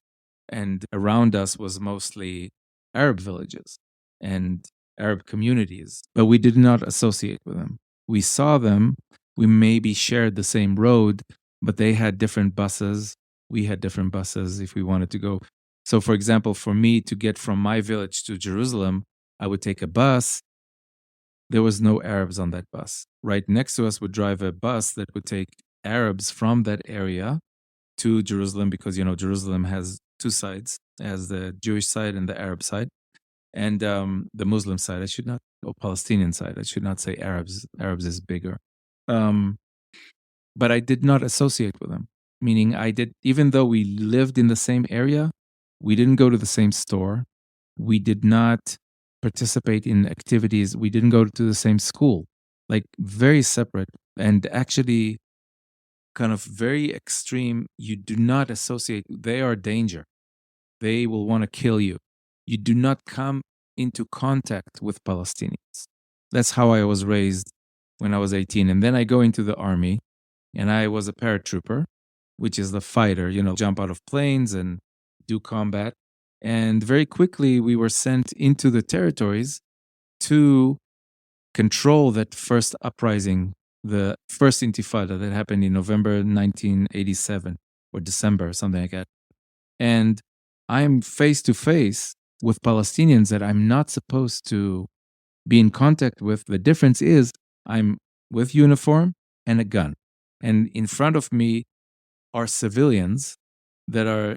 and around us was mostly Arab villages and Arab communities, but we did not associate with them. We saw them, we maybe shared the same road, but they had different buses. We had different buses if we wanted to go. So, for example, for me to get from my village to Jerusalem, I would take a bus. There was no Arabs on that bus. Right next to us would drive a bus that would take Arabs from that area to Jerusalem, because Jerusalem has two sides. It has the Jewish side and the Arab side, and the Muslim side. I should not, or Palestinian side. I should not say Arabs. Arabs is bigger. Um, but I did not associate with them. Meaning, even though we lived in the same area, we didn't go to the same store. We did not participate in activities. We didn't go to the same school. Like, very separate, and actually kind of very extreme. You do not associate. They are danger. They will want to kill you. You do not come into contact with Palestinians. That's how I was raised when I was 18. And then I go into the army, and I was a paratrooper, which is the fighter, jump out of planes and do combat. And very quickly, we were sent into the territories to control that first uprising, the first intifada that happened in November 1987 or December, something like that. And I'm face to face with Palestinians that I'm not supposed to be in contact with. The difference is I'm with uniform and a gun. And in front of me are civilians that are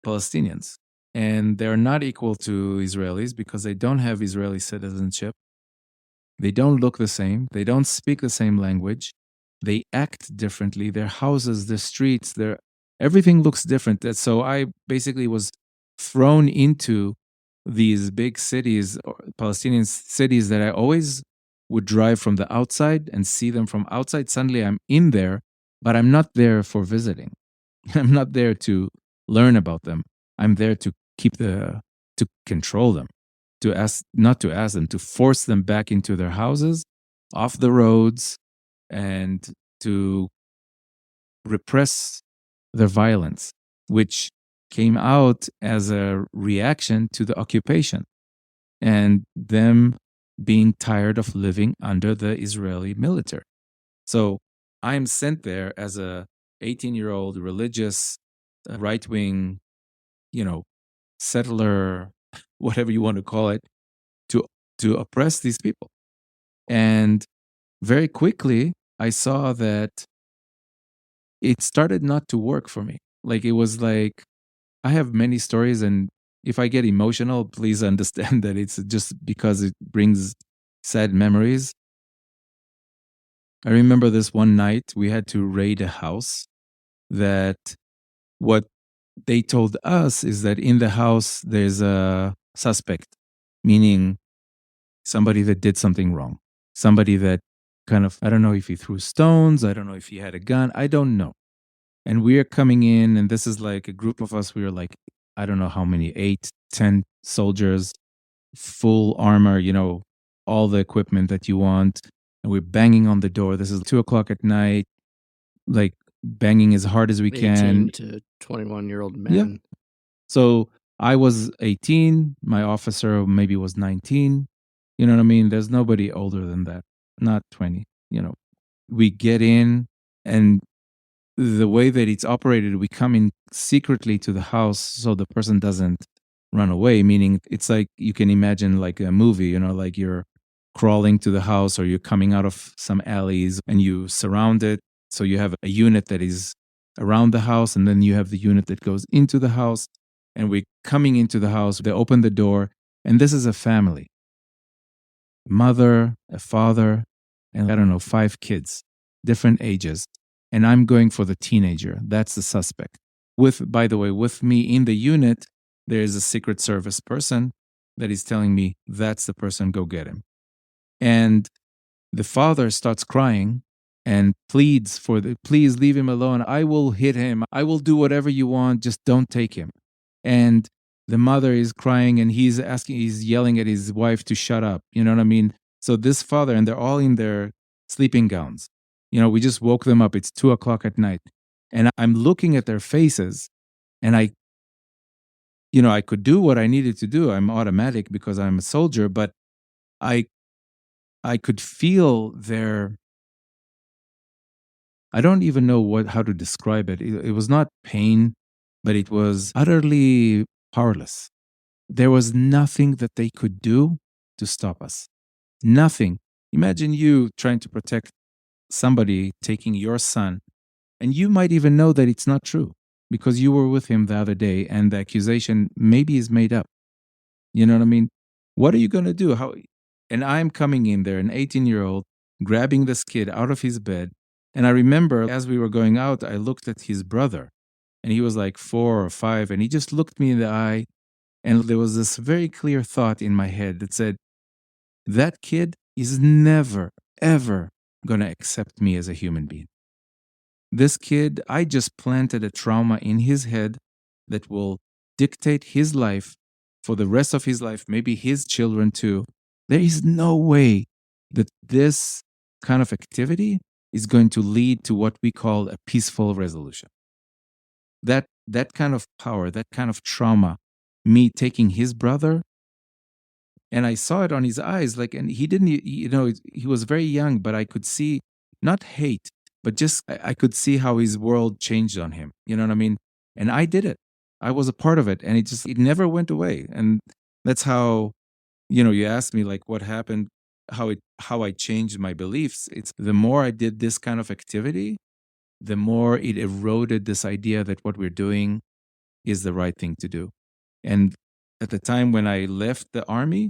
Palestinians. And they're not equal to Israelis because they don't have Israeli citizenship. They don't look the same. They don't speak the same language. They act differently. Their houses, their streets, everything looks different. So I basically was thrown into these big cities, or Palestinian cities, that I always would drive from the outside and see them from outside. Suddenly I'm in there, but I'm not there for visiting. I'm not there to learn about them. I'm there to to control them, not to ask them, to force them back into their houses, off the roads, and to repress their violence, which came out as a reaction to the occupation and them being tired of living under the Israeli military. So I'm sent there as a 18-year-old religious, right-wing, settler, whatever you want to call it, to oppress these people. And very quickly, I saw that it started not to work for me. Like, it was like, I have many stories, and if I get emotional, please understand that it's just because it brings sad memories. I remember this one night we had to raid a house that what they told us is that in the house there's a suspect, meaning somebody that did something wrong, somebody that kind of, I don't know if he threw stones, I don't know if he had a gun, I don't know. And we are coming in, and this is like a group of us. We were like, I don't know how many, 8, 10 soldiers, full armor, all the equipment that you want. And we're banging on the door. This is 2 o'clock at night, like banging as hard as we 18 can. to 21-year-old Yeah. men. So I was 18, my officer maybe was 19. You know what I mean? There's nobody older than that, not 20. We get in, and the way that it's operated, we come in secretly to the house so the person doesn't run away. Meaning, it's like you can imagine like a movie, like you're crawling to the house or you're coming out of some alleys and you surround it. So you have a unit that is around the house, and then you have the unit that goes into the house. And we're coming into the house, they open the door, and this is a family, mother, a father, and I don't know, 5 kids, different ages. And I'm going for the teenager. That's the suspect. By the way, with me in the unit, there is a Secret Service person that is telling me that's the person, go get him. And the father starts crying and pleads please leave him alone. I will hit him. I will do whatever you want. Just don't take him. And the mother is crying, and he's yelling at his wife to shut up. You know what I mean? So this father, and they're all in their sleeping gowns. We just woke them up. It's 2 o'clock at night. And I'm looking at their faces, and I could do what I needed to do. I'm automatic because I'm a soldier, but I could feel I don't even know how to describe it. It was not pain, but it was utterly powerless. There was nothing that they could do to stop us. Nothing. Imagine you trying to protect somebody taking your son, and you might even know that it's not true because you were with him the other day and the accusation maybe is made up. You know what I mean? What are you going to do? And I'm coming in there, an 18-year-old, grabbing this kid out of his bed. And I remember as we were going out, I looked at his brother, and he was like 4 or 5, and he just looked me in the eye. And there was this very clear thought in my head that said, that kid is never, ever going to accept me as a human being. This kid, I just planted a trauma in his head that will dictate his life for the rest of his life, maybe his children too. There is no way that this kind of activity is going to lead to what we call a peaceful resolution. That kind of power, that kind of trauma, me taking his brother, and I saw it on his eyes, and he didn't, he was very young, but I could see not hate, but just I could see how his world changed on him. You know what I mean? And I did it. I was a part of it, and it never went away. And that's how, you asked me like what happened, how I changed my beliefs. It's the more I did this kind of activity, the more it eroded this idea that what we're doing is the right thing to do. And at the time when I left the army,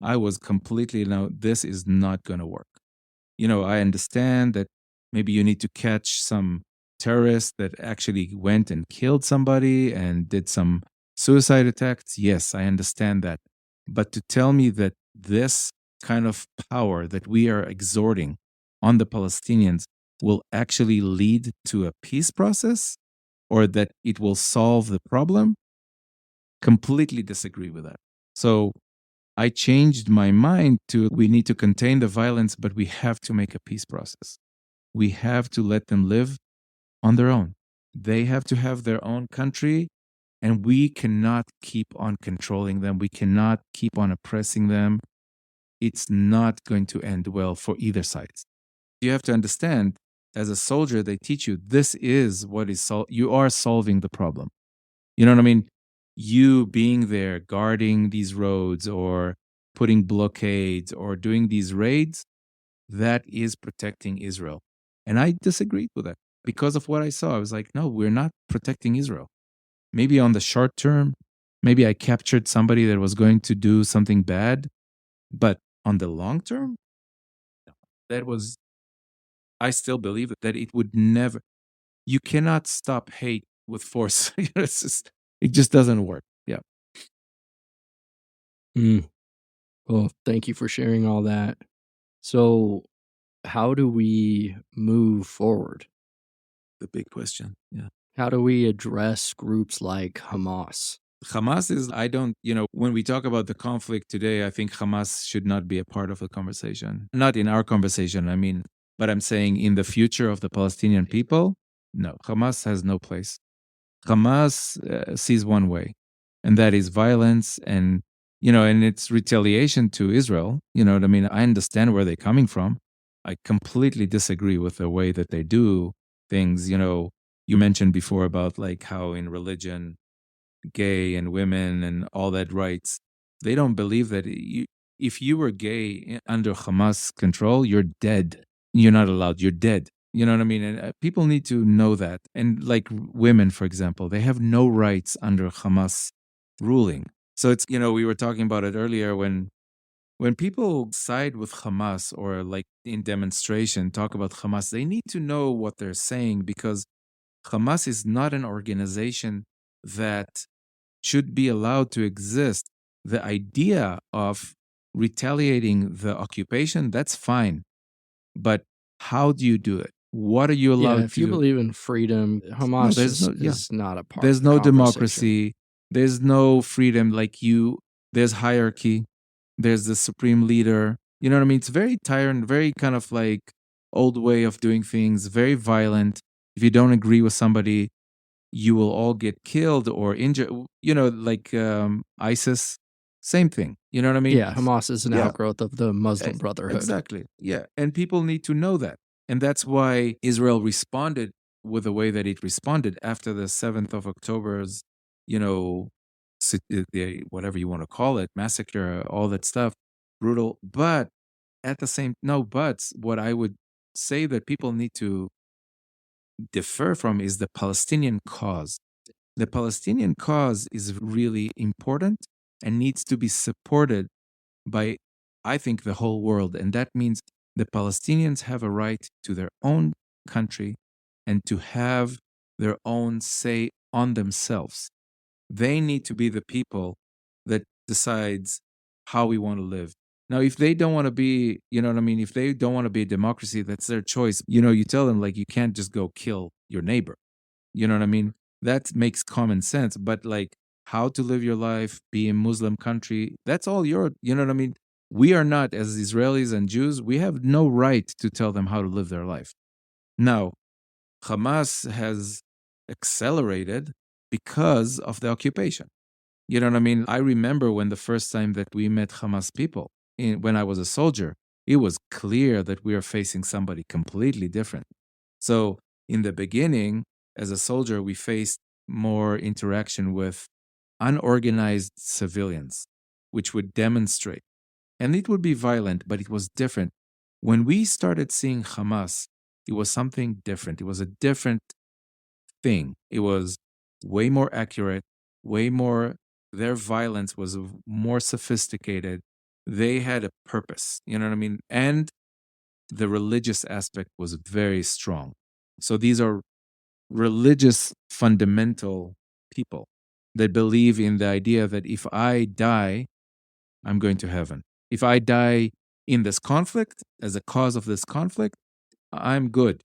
I was completely, no, this is not going to work. I understand that maybe you need to catch some terrorist that actually went and killed somebody and did some suicide attacks. Yes, I understand that. But to tell me that this kind of power that we are exhorting on the Palestinians will actually lead to a peace process, or that it will solve the problem, completely disagree with that. So I changed my mind to, we need to contain the violence, but we have to make a peace process. We have to let them live on their own. They have to have their own country, and we cannot keep on controlling them. We cannot keep on oppressing them. It's not going to end well for either side. You have to understand, as a soldier, they teach you this is what is you are solving the problem. You know what I mean? You being there, guarding these roads or putting blockades or doing these raids, that is protecting Israel. And I disagreed with that because of what I saw. I was like, no, we're not protecting Israel. Maybe on the short term, maybe I captured somebody that was going to do something bad. But on the long term, I still believe that it would never, you cannot stop hate with force. It just doesn't work. Yeah. Mm. Well, thank you for sharing all that. So, how do we move forward? The big question. Yeah. How do we address groups like Hamas? Hamas is, I don't, when we talk about the conflict today, I think Hamas should not be a part of the conversation. Not in our conversation, I mean, but I'm saying in the future of the Palestinian people, no, Hamas has no place. Hamas sees one way, and that is violence and it's retaliation to Israel. You know what I mean? I understand where they're coming from. I completely disagree with the way that they do things. You mentioned before about like how in religion, gay and women and all that rights, they don't believe that if you were gay under Hamas control, you're dead. You're not allowed. You're dead. You know what I mean? And people need to know that. And like women, for example, they have no rights under Hamas ruling. So we were talking about it earlier when people side with Hamas or like in demonstration talk about Hamas, they need to know what they're saying because Hamas is not an organization that should be allowed to exist. The idea of retaliating the occupation, that's fine. But how do you do it? What are you Yeah, allowed if to you do? believe in freedom, No, Hamas there's no, yeah. is not a part There's of the no conversation. democracy. There's no freedom. There's hierarchy. There's the supreme leader. You know what I mean? It's very tiring, very kind of like old way of doing things, very violent. If you don't agree with somebody, you will all get killed or injured. Like ISIS, same thing. You know what I mean? Yeah, Hamas is an Yeah, outgrowth of the Muslim Brotherhood. exactly. Yeah. And people need to know that. And that's why Israel responded with the way that it responded after the 7th of October's, you know, whatever you want to call it, massacre, all that stuff, brutal. But at the same, no buts, what I would say that people need to differ from is the Palestinian cause. The Palestinian cause is really important and needs to be supported by, I think, the whole world. And that means the Palestinians have a right to their own country and to have their own say on themselves. They need to be the people that decides how we want to live. Now, if they don't want to be, you know what I mean? If they don't want to be a democracy, that's their choice. You tell them, like, you can't just go kill your neighbor. You know what I mean? That makes common sense. But like how to live your life, be a Muslim country, that's all you know what I mean? We are not, as Israelis and Jews, we have no right to tell them how to live their life. Now, Hamas has accelerated because of the occupation. You know what I mean? I remember when the first time that we met Hamas people, when I was a soldier, it was clear that we are facing somebody completely different. So in the beginning, as a soldier, we faced more interaction with unorganized civilians, which would demonstrate. And it would be violent, but it was different. When we started seeing Hamas, it was something different. It was a different thing. It was way more accurate, way more, their violence was more sophisticated. They had a purpose, you know what I mean? And the religious aspect was very strong. So these are religious fundamental people that believe in the idea that if I die, I'm going to heaven. If I die in this conflict, as a cause of this conflict, I'm good.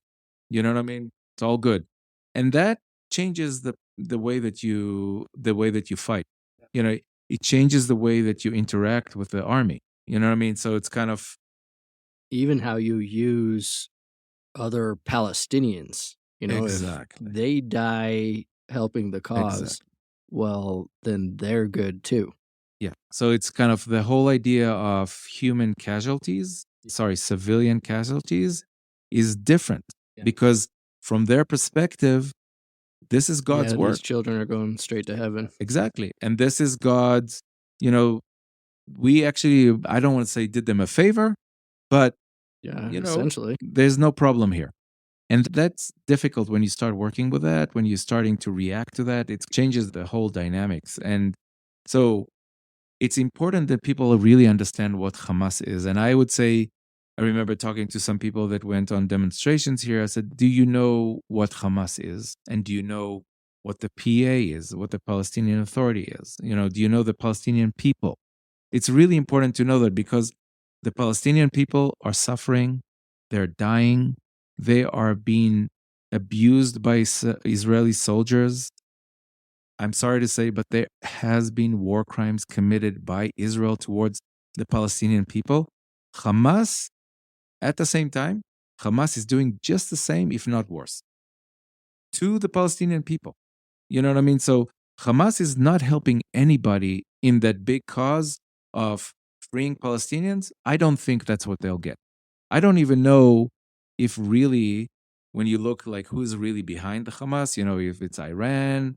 You know what I mean? It's all good. And that changes the way that you fight. It changes the way that you interact with the army. You know what I mean? So it's kind of Even how you use other Palestinians, exactly. if they die helping the cause, Exactly. well, then they're good too. Yeah. So it's kind of the whole idea of civilian casualties is different because from their perspective, this is God's Yeah, work. these children are going straight to heaven. Exactly. And this is God's, we actually, I don't want to say did them a favor, but, Yeah, essentially. there's no problem here. And that's difficult when you start working with that, when you're starting to react to that, it changes the whole dynamics. And so it's important that people really understand what Hamas is. And I would say, I remember talking to some people that went on demonstrations here. I said, do you know what Hamas is? And do you know what the PA is, what the Palestinian Authority is? Do you know the Palestinian people? It's really important to know that because the Palestinian people are suffering, they're dying, they are being abused by Israeli soldiers. I'm sorry to say, but there has been war crimes committed by Israel towards the Palestinian people. Hamas, at the same time, Hamas is doing just the same, if not worse, to the Palestinian people. You know what I mean? So Hamas is not helping anybody in that big cause of freeing Palestinians. I don't think that's what they'll get. I don't even know if really, when you look like who's really behind the Hamas, if it's Iran,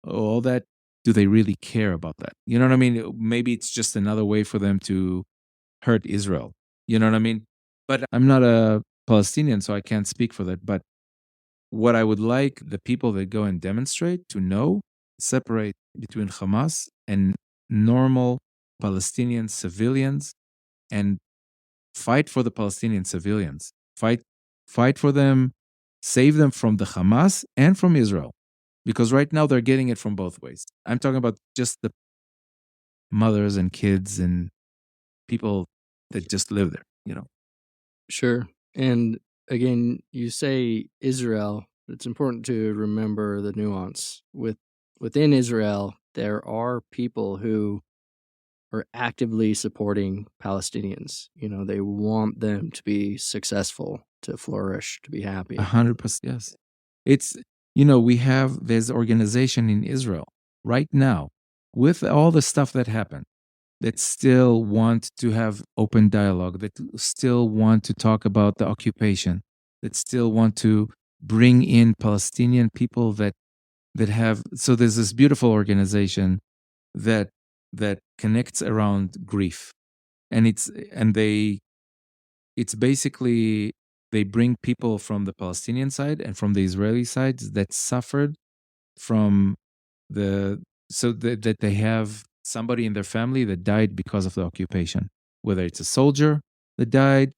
all that, do they really care about that? You know what I mean? Maybe it's just another way for them to hurt Israel. You know what I mean? But I'm not a Palestinian, so I can't speak for that. But what I would like the people that go and demonstrate to know, separate between Hamas and normal Palestinian civilians, and fight for the Palestinian civilians. Fight for them, save them from the Hamas and from Israel. Because right now they're getting it from both ways. I'm talking about just the mothers and kids and people that just live there. Sure. And again, you say Israel, but it's important to remember the nuance. Within Israel, there are people who are actively supporting Palestinians. They want them to be successful, to flourish, to be happy. 100%, yes. It's, we have this organization in Israel right now with all the stuff that happened that still want to have open dialogue, that still want to talk about the occupation, that still want to bring in Palestinian people that have. So there's this beautiful organization that connects around grief, and it's basically they bring people from the Palestinian side and from the Israeli side that suffered from the that they have somebody in their family that died because of the occupation, whether it's a soldier that died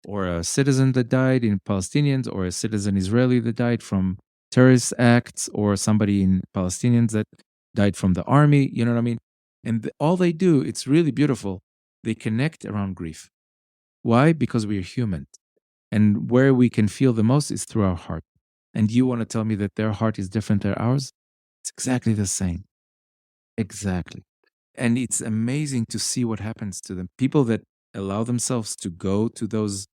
or a citizen that died in Palestinians or a citizen Israeli that died from terrorist acts or somebody in Palestinians that died from the army. You know what I mean? And all they do, it's really beautiful. They connect around grief. Why? Because we are human. And where we can feel the most is through our heart. And you want to tell me that their heart is different than ours? It's exactly the same. Exactly. And it's amazing to see what happens to them. People that allow themselves to go to those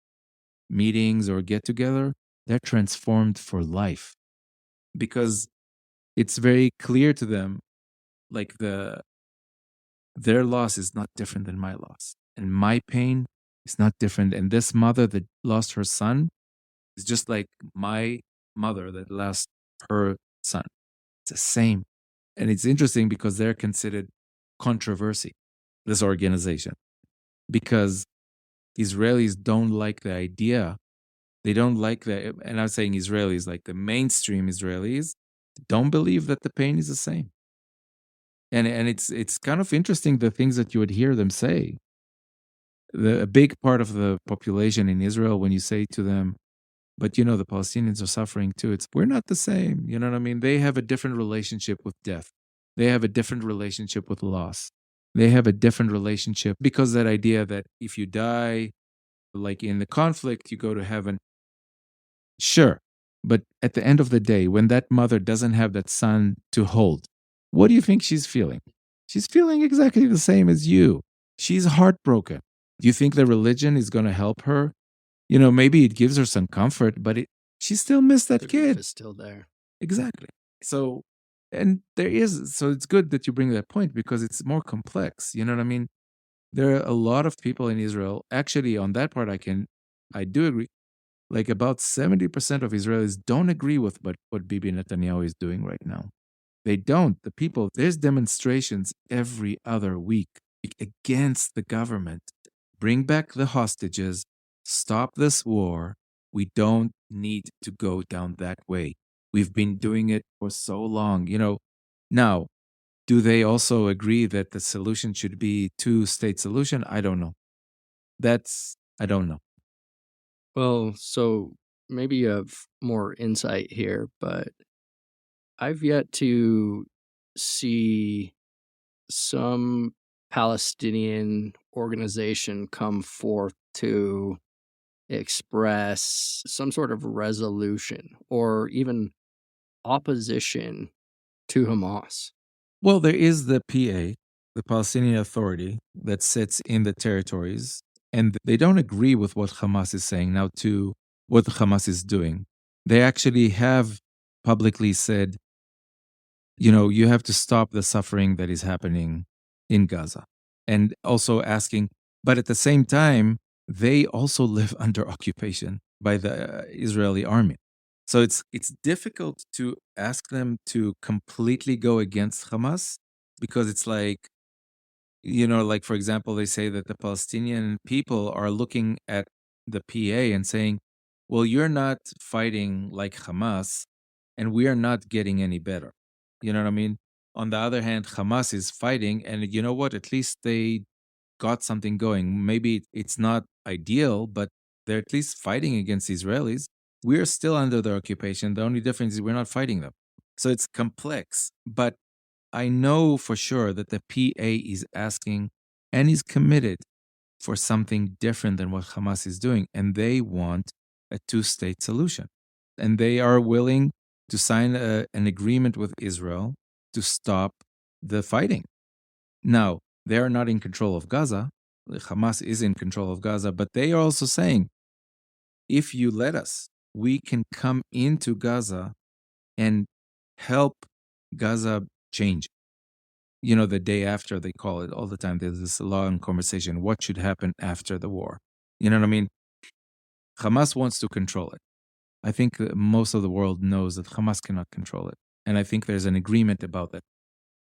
meetings or get together, they're transformed for life because it's very clear to them like their loss is not different than my loss. And my pain is not different. And this mother that lost her son is just like my mother that lost her son. It's the same. And it's interesting because they're considered controversy, this organization, because Israelis don't like the idea. They don't like the, and I'm saying Israelis, like the mainstream Israelis, don't believe that the pain is the same. And it's kind of interesting the things that you would hear them say. A big part of the population in Israel, when you say to them, but the Palestinians are suffering too. It's we're not the same. You know what I mean? They have a different relationship with death. They have a different relationship with loss. They have a different relationship because that idea that if you die, like in the conflict, you go to heaven. Sure. But at the end of the day, when that mother doesn't have that son to hold, what do you think she's feeling? She's feeling exactly the same as you. She's heartbroken. Do you think the religion is going to help her? Maybe it gives her some comfort, but she still missed that The grief kid. is still there. Exactly. So, and so it's good that you bring that point because it's more complex. You know what I mean? There are a lot of people in Israel. Actually, on that part, I do agree. Like about 70% of Israelis don't agree with what Bibi Netanyahu is doing right now. They don't. The people, there's demonstrations every other week against the government. Bring back the hostages. Stop this war. We don't need to go down that way. We've been doing it for so long. Now, do they also agree that the solution should be two-state solution? I don't know. I don't know. Well, so maybe you have more insight here, but I've yet to see some Palestinian organization come forth to express some sort of resolution or even opposition to Hamas. Well, there is the PA, the Palestinian Authority, that sits in the territories, and they don't agree with what Hamas is saying now to what Hamas is doing. They actually have publicly said, you have to stop the suffering that is happening in Gaza. And also asking, but at the same time, they also live under occupation by the Israeli army. So it's difficult to ask them to completely go against Hamas because it's like, like for example, they say that the Palestinian people are looking at the PA and saying, well, you're not fighting like Hamas and we are not getting any better. You know what I mean? On the other hand, Hamas is fighting, and you know what? At least they got something going. Maybe it's not ideal, but they're at least fighting against Israelis. We're still under their occupation. The only difference is we're not fighting them. So it's complex. But I know for sure that the PA is asking and is committed for something different than what Hamas is doing. And they want a two-state solution. And they are willing to sign an agreement with Israel to stop the fighting. Now, they are not in control of Gaza. Hamas is in control of Gaza, but they are also saying, if you let us, we can come into Gaza and help Gaza change. The day after, they call it all the time. There's this long conversation. What should happen after the war? You know what I mean? Hamas wants to control it. I think that most of the world knows that Hamas cannot control it. And I think there's an agreement about that.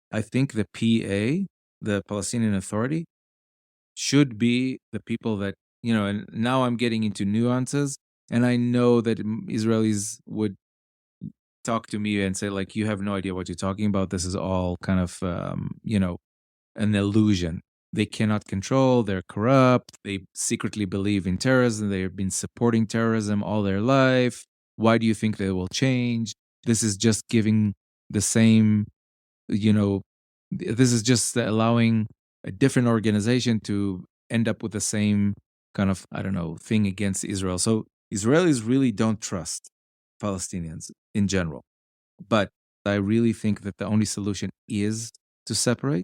I think the PA, the Palestinian Authority, should be the people that, and now I'm getting into nuances. And I know that Israelis would talk to me and say, like, you have no idea what you're talking about. This is all kind of, an illusion. They cannot control, they're corrupt, they secretly believe in terrorism, they've been supporting terrorism all their life. Why do you think they will change? This is just giving the same, this is just allowing a different organization to end up with the same kind of, I don't know, thing against Israel. So Israelis really don't trust Palestinians in general. But I really think that the only solution is to separate.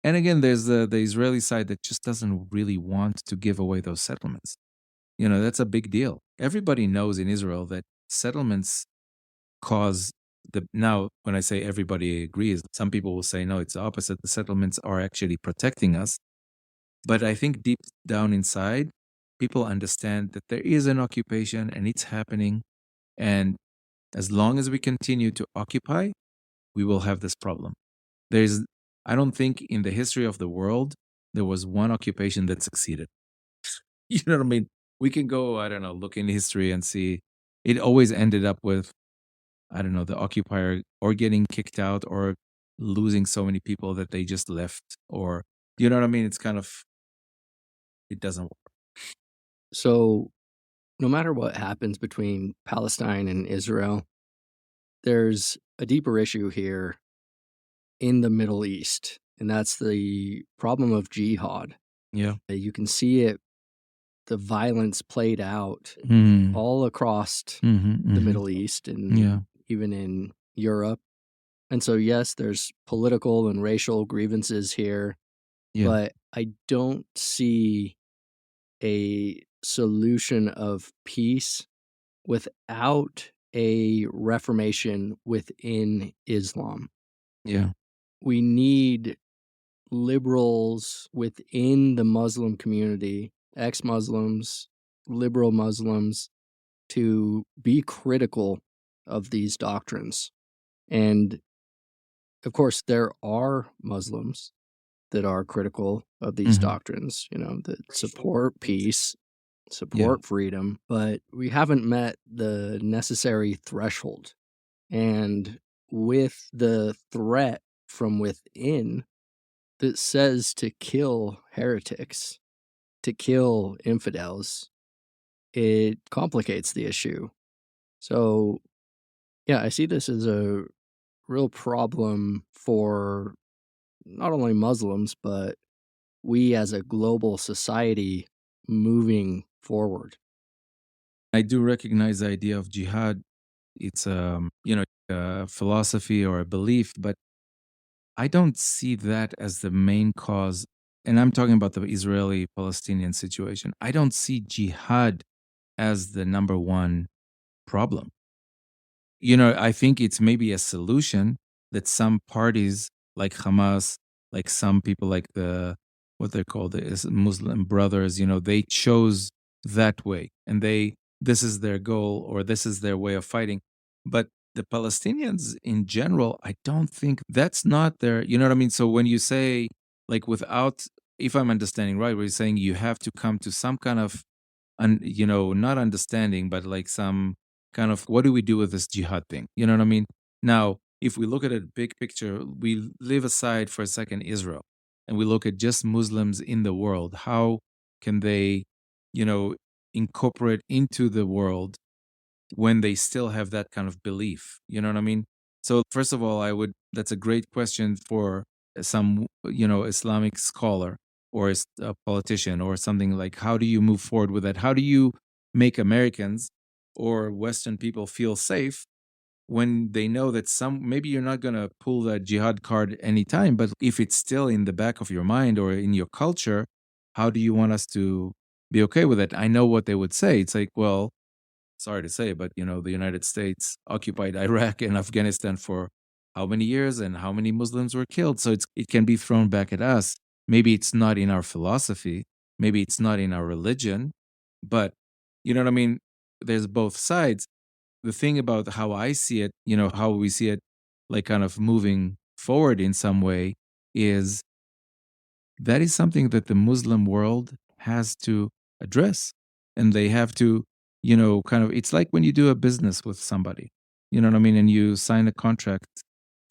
And again, there's the Israeli side that just doesn't really want to give away those settlements. That's a big deal. Everybody knows in Israel that settlements cause now, when I say everybody agrees, some people will say, no, it's the opposite. The settlements are actually protecting us. But I think deep down inside, people understand that there is an occupation and it's happening. And as long as we continue to occupy, we will have this problem. I don't think in the history of the world, there was one occupation that succeeded. You know what I mean? We can go, I don't know, look in history and see it always ended up with, I don't know, the occupier or getting kicked out or losing so many people that they just left. Or, you know what I mean? It's kind of, it doesn't work. So, no matter what happens between Palestine and Israel, there's a deeper issue here in the Middle East, and that's the problem of jihad. Yeah. You can see it, the violence played out all across the Middle East and even in Europe. And so, yes, there's political and racial grievances here, but I don't see a solution of peace without a reformation within Islam. Yeah. We need liberals within the Muslim community, ex-Muslims, liberal Muslims, to be critical of these doctrines. And of course, there are Muslims that are critical of these doctrines, that support peace, support freedom, but we haven't met the necessary threshold. And with the threat from within that says to kill heretics, to kill infidels, it complicates the issue. So Yeah, I see this as a real problem for not only Muslims, but we as a global society moving forward. I do recognize the idea of jihad. It's a philosophy or a belief, but I don't see that as the main cause. And I'm talking about the Israeli Palestinian situation. I don't see jihad as the number one problem. I think it's maybe a solution that some parties like Hamas, like some people like what they're called is Muslim brothers, they chose that way and this is their goal or this is their way of fighting. But the Palestinians in general, I don't think that's not their, you know what I mean? So when you say like without, if I'm understanding right, where you're saying you have to come to some kind of not understanding, but like some kind of what do we do with this jihad thing? You know what I mean? Now, if we look at it big picture, we leave aside for a second Israel and we look at just Muslims in the world. How can they, you know, incorporate into the world when they still have that kind of belief? You know what I mean? So, first of all, that's a great question for some, Islamic scholar or a politician or something like, how do you move forward with that? How do you make Americans or Western people feel safe when they know that maybe you're not going to pull that jihad card anytime, but if it's still in the back of your mind or in your culture, how do you want us to be okay with it? I know what they would say. It's like, well, sorry to say, but the United States occupied Iraq and Afghanistan for how many years and how many Muslims were killed. So it can be thrown back at us. Maybe it's not in our philosophy, maybe it's not in our religion, but you know what I mean? There's both sides. The thing about how I see it, how we see it like kind of moving forward in some way is that is something that the Muslim world has to address. And they have to, kind of, it's like when you do a business with somebody, you know what I mean? And you sign a contract,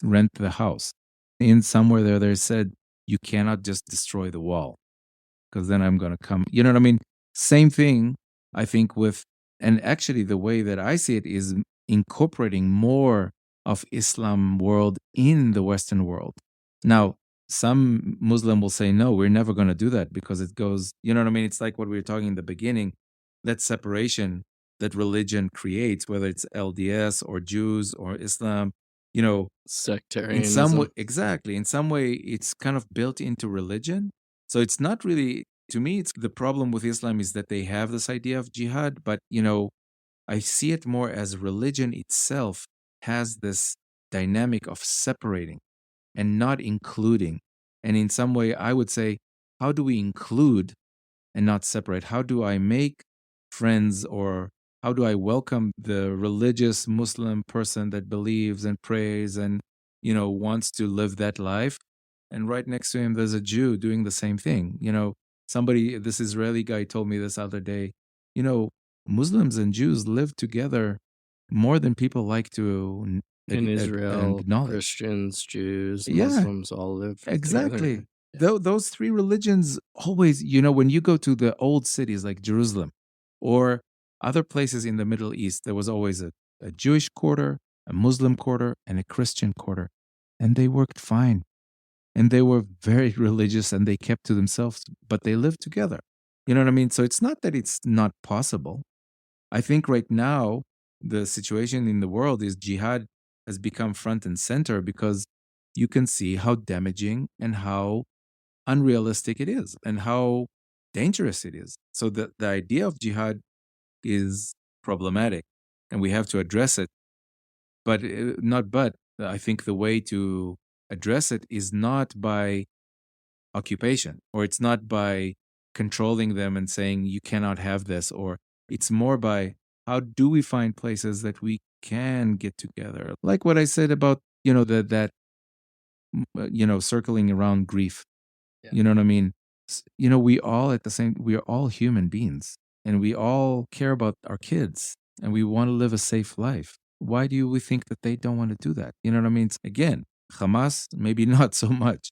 rent the house. In somewhere there, they said, you cannot just destroy the wall because then I'm going to come. You know what I mean? Same thing, I think, and actually, the way that I see it is incorporating more of Islam world in the Western world. Now, some Muslim will say, no, we're never going to do that because it goes, you know what I mean? It's like what we were talking in the beginning, that separation that religion creates, whether it's LDS or Jews or Islam, you know, in some way, Sectarianism. exactly, in some way, it's kind of built into religion. So it's not really, to me, it's the problem with Islam is that they have this idea of jihad, but, I see it more as religion itself has this dynamic of separating and not including. And in some way, I would say, how do we include and not separate? How do I make friends or how do I welcome the religious Muslim person that believes and prays and, wants to live that life? And right next to him, there's a Jew doing the same thing. This Israeli guy told me this other day, you know, Muslims and Jews live together more than people like to In Israel, acknowledge. Christians, Jews, Yeah, Muslims all live exactly. together. Yeah. Those three religions always, when you go to the old cities like Jerusalem or other places in the Middle East, there was always a Jewish quarter, a Muslim quarter, and a Christian quarter. And they worked fine. And they were very religious and they kept to themselves, but they lived together. You know what I mean? So it's not that it's not possible. I think right now, the situation in the world is jihad has become front and center because you can see how damaging and how unrealistic it is and how dangerous it is. So the idea of jihad is problematic and we have to address it. But not but I think the way to address it is not by occupation or it's not by controlling them and saying you cannot have this, or it's more by how do we find places that we can get together, like what I said about circling around grief. Yeah. You know what I mean? We all we are all human beings and we all care about our kids and we want to live a safe life. Why do we think that they don't want to do that? You know what I mean? Again, Hamas, maybe not so much.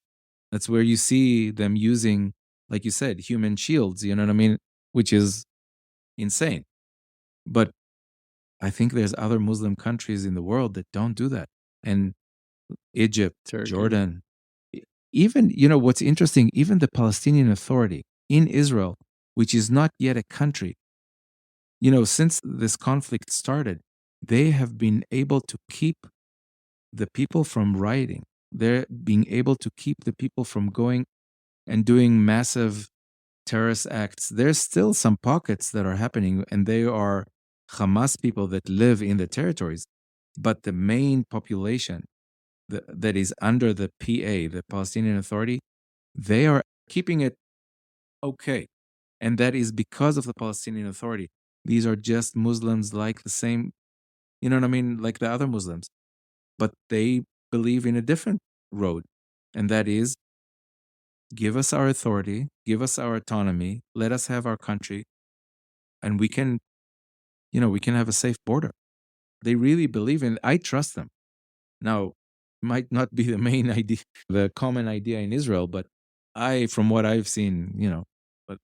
That's where you see them using, like you said, human shields, you know what I mean? Which is insane. But I think there's other Muslim countries in the world that don't do that. And Egypt, Turkey. Jordan, even, what's interesting, even the Palestinian Authority in Israel, which is not yet a country, since this conflict started, they have been able to keep the people from rioting. They're being able to keep the people from going and doing massive terrorist acts. There's still some pockets that are happening, and they are Hamas people that live in the territories. But the main population that is under the PA, the Palestinian Authority, they are keeping it okay. And that is because of the Palestinian Authority. These are just Muslims like the same, you know what I mean, like the other Muslims. But they believe in a different road. And that is, give us our authority, give us our autonomy, let us have our country, and we can have a safe border. They really believe in it. I trust them. Now, might not be the main idea, the common idea in Israel, but from what I've seen, but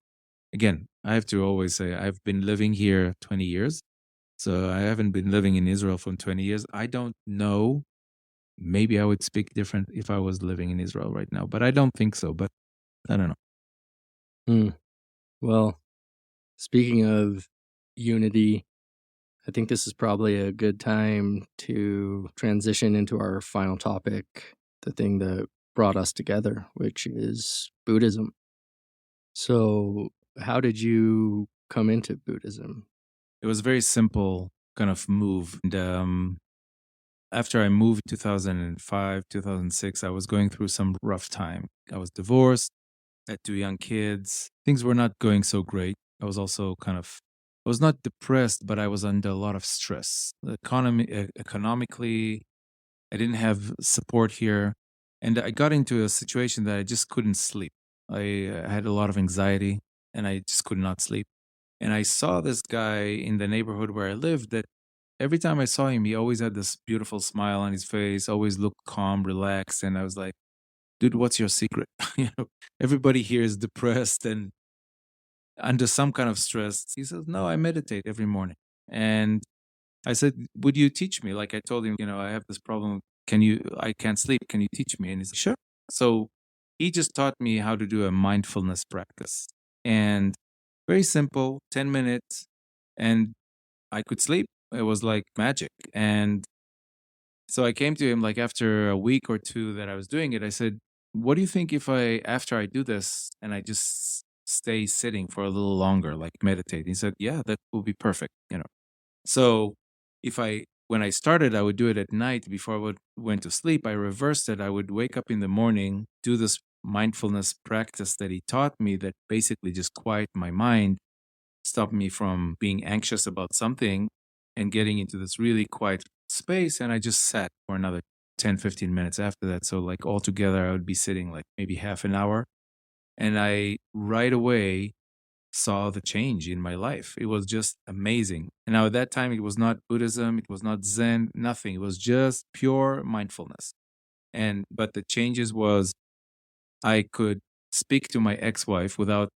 again, I have to always say I've been living here 20 years. So I haven't been living in Israel for 20 years. I don't know. Maybe I would speak different if I was living in Israel right now, but I don't think so. But I don't know. Hmm. Well, speaking of unity, I think this is probably a good time to transition into our final topic, the thing that brought us together, which is Buddhism. So, how did you come into Buddhism? It was a very simple kind of move. And after I moved 2005, 2006, I was going through some rough time. I was divorced, had two young kids. Things were not going so great. I was also I was not depressed, but I was under a lot of stress. Economically, I didn't have support here. And I got into a situation that I just couldn't sleep. I had a lot of anxiety and I just could not sleep. And I saw this guy in the neighborhood where I lived that every time I saw him, he always had this beautiful smile on his face, always looked calm, relaxed. And I was like, dude, what's your secret? Everybody here is depressed and under some kind of stress. He says, no, I meditate every morning. And I said, would you teach me? Like I told him, I have this problem. I can't sleep. Can you teach me? And he's like, sure. So he just taught me how to do a mindfulness practice. And very simple, 10 minutes. And I could sleep. It was like magic. And so I came to him like after a week or two that I was doing it. I said, what do you think if after I do this and I just stay sitting for a little longer, like meditate? He said, yeah, that will be perfect. So when I started, I would do it at night before went to sleep. I reversed it. I would wake up in the morning, do this mindfulness practice that he taught me that basically just quiet my mind, stop me from being anxious about something and getting into this really quiet space. And I just sat for another 10, 15 minutes after that. So like altogether, I would be sitting like maybe half an hour. And I right away saw the change in my life. It was just amazing. And now at that time, it was not Buddhism, it was not Zen, nothing. It was just pure mindfulness. But the changes was I could speak to my ex-wife without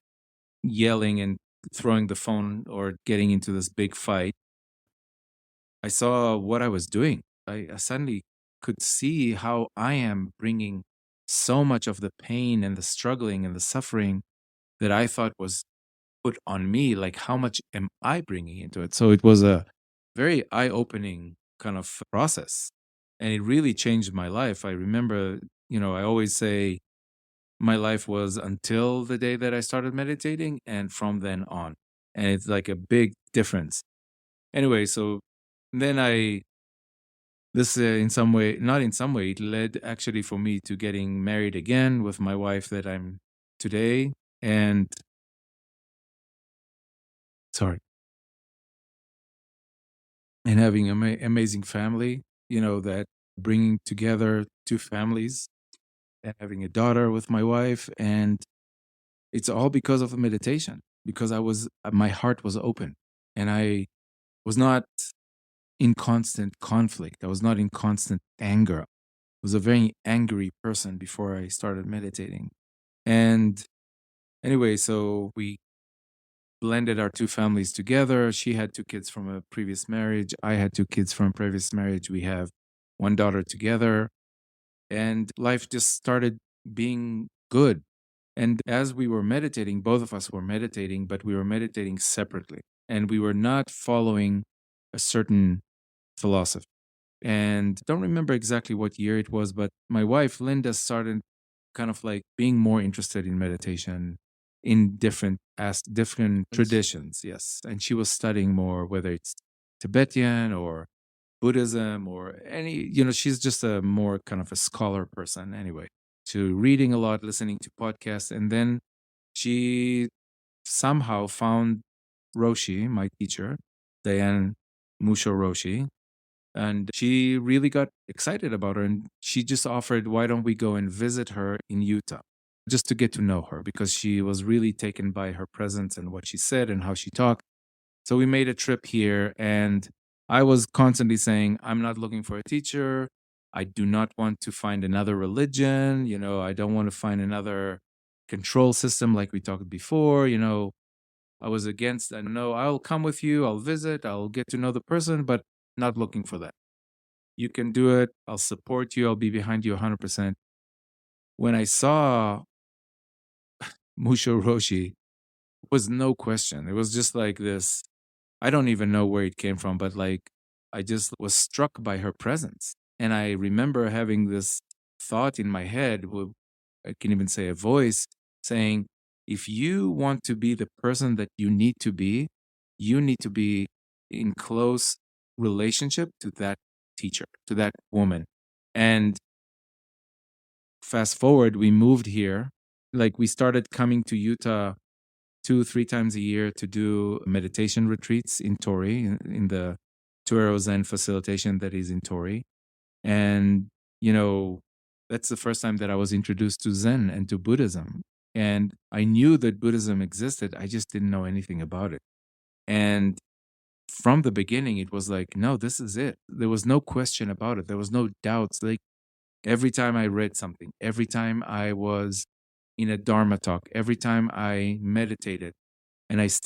yelling and throwing the phone or getting into this big fight. I saw what I was doing. I suddenly could see how I am bringing so much of the pain and the struggling and the suffering that I thought was put on me, like how much am I bringing into it? So it was a very eye-opening kind of process, and it really changed my life. I remember, I always say my life was until the day that I started meditating and from then on. And it's like a big difference. Anyway, so then this in some way, not in some way, it led actually for me to getting married again with my wife that I'm today. And sorry. And having an amazing family, that bringing together two families and having a daughter with my wife. And it's all because of the meditation, because my heart was open and I was not in constant conflict. I was not in constant anger. I was a very angry person before I started meditating. And anyway, so we blended our two families together. She had two kids from a previous marriage. I had two kids from a previous marriage. We have one daughter together, and life just started being good. And as we were meditating, both of us were meditating, but we were meditating separately, and we were not following a certain philosophy. And don't remember exactly what year it was, but my wife Linda started kind of like being more interested in meditation in different It's traditions. Yes, and she was studying more, whether it's Tibetan or Buddhism or any, she's just a more kind of a scholar person anyway. To reading a lot, listening to podcasts, and then she somehow found Roshi, my teacher, Diane Musho Roshi, and she really got excited about her. And she just offered, why don't we go and visit her in Utah just to get to know her, because she was really taken by her presence and what she said and how she talked. So we made a trip here, and I was constantly saying, I'm not looking for a teacher. I do not want to find another religion. I don't want to find another control system like we talked before. I was against that. No, I'll come with you. I'll visit. I'll get to know the person, but not looking for that. You can do it. I'll support you. I'll be behind you 100%. When I saw Musho Roshi, it was no question. It was just like this. I don't even know where it came from, but like I just was struck by her presence. And I remember having this thought in my head, I can even say a voice saying, if you want to be the person that you need to be in close relationship to that teacher, to that woman. And fast forward, we moved here. Like we started coming to Utah 2-3 times a year to do meditation retreats in Torrey, in the Tuero Zen facilitation that is in Torrey. And, that's the first time that I was introduced to Zen and to Buddhism. And I knew that Buddhism existed. I just didn't know anything about it. And from the beginning, it was like, no, this is it. There was no question about it. There was no doubts. Like every time I read something, every time I was in a Dharma talk, every time I meditated, and it's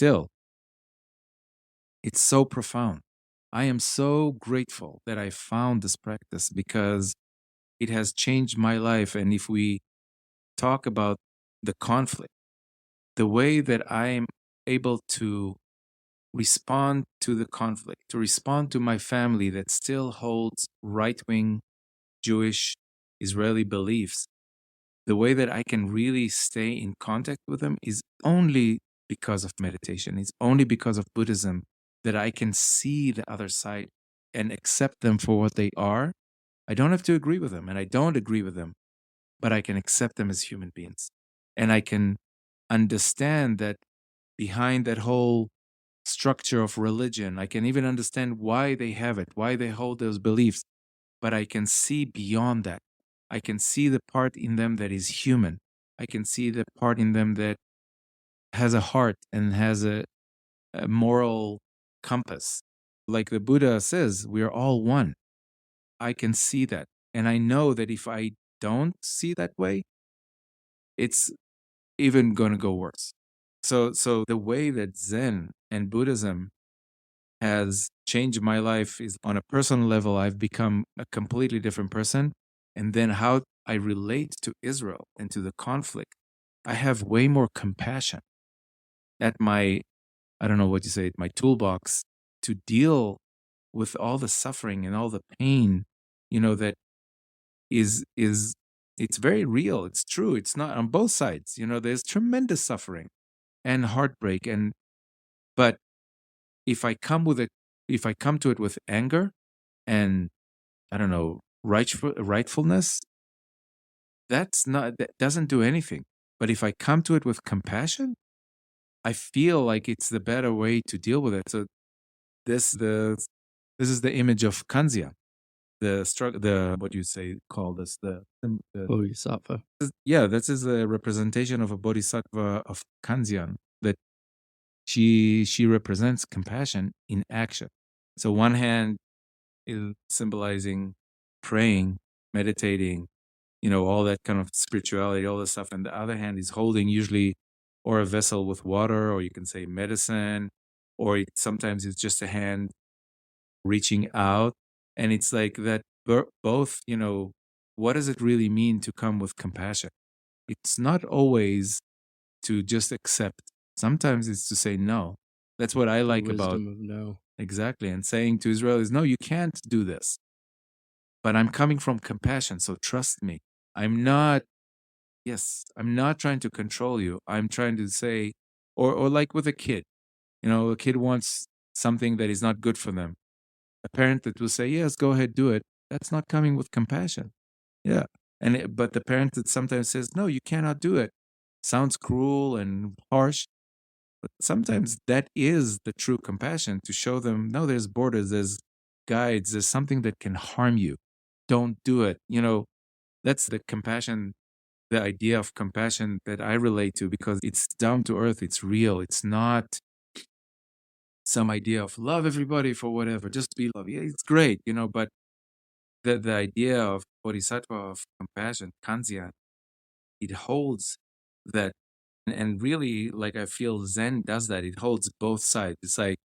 so profound. I am so grateful that I found this practice because it has changed my life. And if we talk about the conflict, the way that I am able to respond to the conflict, to respond to my family that still holds right wing Jewish Israeli beliefs, the way that I can really stay in contact with them is only because of meditation. It's only because of Buddhism that I can see the other side and accept them for what they are. I don't have to agree with them, and I don't agree with them, but I can accept them as human beings. And I can understand that behind that whole structure of religion, I can even understand why they have it, why they hold those beliefs, but I can see beyond that. I can see the part in them that is human. I can see the part in them that has a heart and has a moral compass. Like the Buddha says, we are all one. I can see that. And I know that if I don't see that way, it's even going to go worse. So the way that Zen and Buddhism has changed my life is on a personal level, I've become a completely different person. And then how I relate to Israel and to the conflict, I have way more compassion at my, I don't know what you say, my toolbox to deal with all the suffering and all the pain, that is it's very real. It's true. It's not on both sides. There's tremendous suffering and heartbreak. But if I come with it, if I come to it with anger and I don't know, rightfulness, that doesn't do anything. But if I come to it with compassion, I feel like it's the better way to deal with it. So this the this is the image of Kanzia, the struggle, the what do you say call this the Bodhisattva. yeah, this is a representation of a bodhisattva of Kanzian, that she represents compassion in action. So one hand is symbolizing praying, meditating, all that kind of spirituality, all this stuff. And the other hand is holding usually or a vessel with water, or you can say medicine, or sometimes it's just a hand reaching out. And it's like that both, what does it really mean to come with compassion? It's not always to just accept. Sometimes it's to say no. That's what I The like about wisdom of no. exactly. And saying to Israelis, no, you can't do this. But I'm coming from compassion. So trust me. I'm not, yes, I'm not trying to control you. I'm trying to say, or like with a kid, a kid wants something that is not good for them. A parent that will say, yes, go ahead, do it. That's not coming with compassion. Yeah. But the parent that sometimes says, no, you cannot do it. Sounds cruel and harsh. But sometimes that is the true compassion, to show them, no, there's borders, there's guides, there's something that can harm you. Don't do it. That's the compassion, the idea of compassion that I relate to, because it's down to earth, it's real. It's not some idea of love everybody for whatever, just be love. Yeah, it's great, but the idea of bodhisattva, of compassion, kanzia, it holds that. And really, like, I feel Zen does that. It holds both sides. It's like,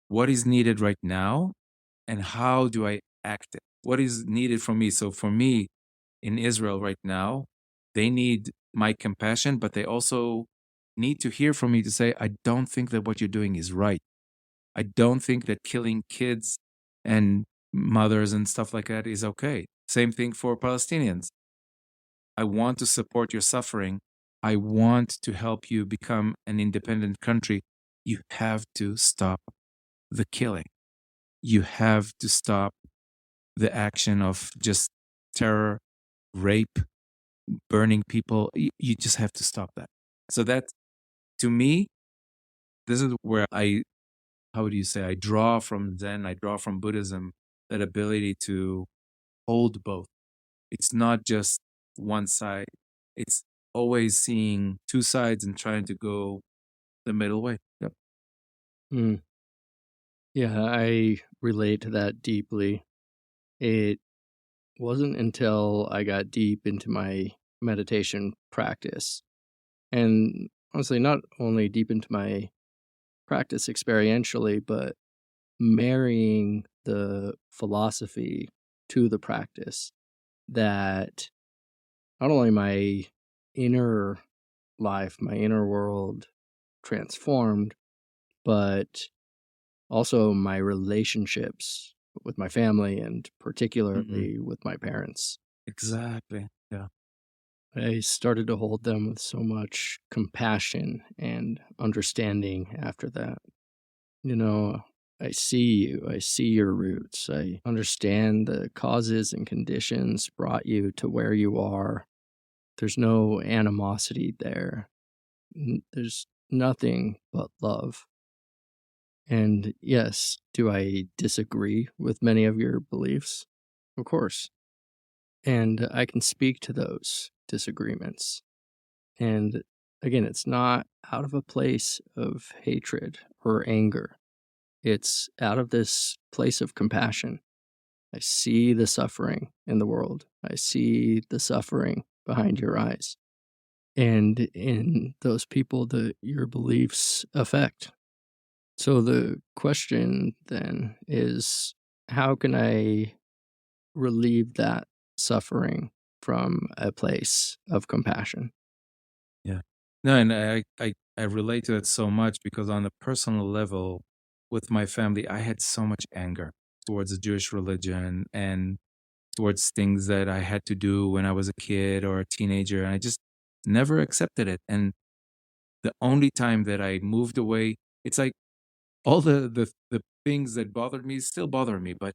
what is needed right now and how do I act it? What is needed from me? So for me in Israel right now, they need my compassion, but they also need to hear from me to say, I don't think that what you're doing is right. I don't think that killing kids and mothers and stuff like that is okay. Same thing for Palestinians. I want to support your suffering. I want to help you become an independent country. You have to stop the killing. You have to stop the action of just terror, rape, burning people. You just have to stop that. So that, to me, this is where how do you say, I draw from Zen, I draw from Buddhism, that ability to hold both. It's not just one side. It's always seeing two sides and trying to go the middle way. Yep. Mm. Yeah, I relate to that deeply. It wasn't until I got deep into my meditation practice, and honestly, not only deep into my practice experientially, but marrying the philosophy to the practice, that not only my inner life, my inner world transformed, but also my relationships with my family and Mm-mm. particularly with my parents. Exactly. Yeah. I started to hold them with so much compassion and understanding after that. You know, I see you, I see your roots, I understand the causes and conditions brought you to where you are. There's no animosity there. There's nothing but love. And yes, do I disagree with many of your beliefs? Of course. And I can speak to those disagreements. And again, it's not out of a place of hatred or anger. It's out of this place of compassion. I see the suffering in the world. I see the suffering behind your eyes and in those people that your beliefs affect. So the question then is, how can I relieve that suffering from a place of compassion? Yeah. No, and I relate to that so much, because on a personal level, with my family, I had so much anger towards the Jewish religion and towards things that I had to do when I was a kid or a teenager. And I just never accepted it. And the only time that I moved away, it's like all the things that bothered me still bother me. But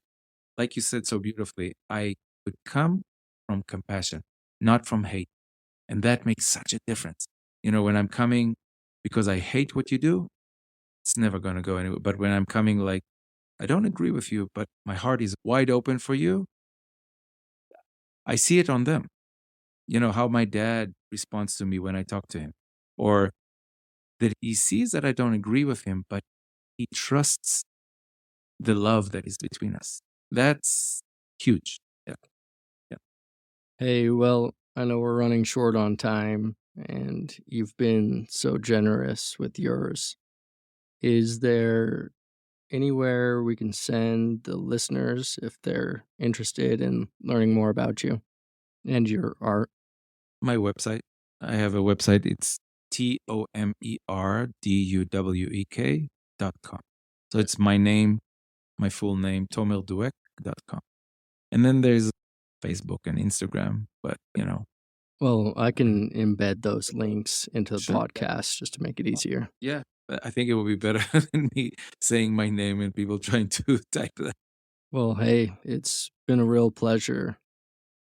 like you said so beautifully, I would come from compassion, not from hate. And that makes such a difference. When I'm coming because I hate what you do, it's never going to go anywhere. But when I'm coming like, I don't agree with you, but my heart is wide open for you, I see it on them. How my dad responds to me when I talk to him, or that he sees that I don't agree with him, but he trusts the love that is between us. That's huge. Yeah. Yeah. Hey, well, I know we're running short on time, and you've been so generous with yours. Is there anywhere we can send the listeners if they're interested in learning more about you and your art? My website. I have a website. It's TomerDuwek.com. So it's my name, my full name, TomerDuwek.com. And then there's Facebook and Instagram, but Well, I can embed those links into the sure. podcast just to make it easier. Yeah, I think it would be better than me saying my name and people trying to type that. Well, hey, it's been a real pleasure.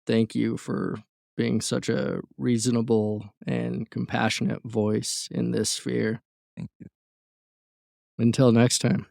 Thank you for being such a reasonable and compassionate voice in this sphere. Thank you. Until next time.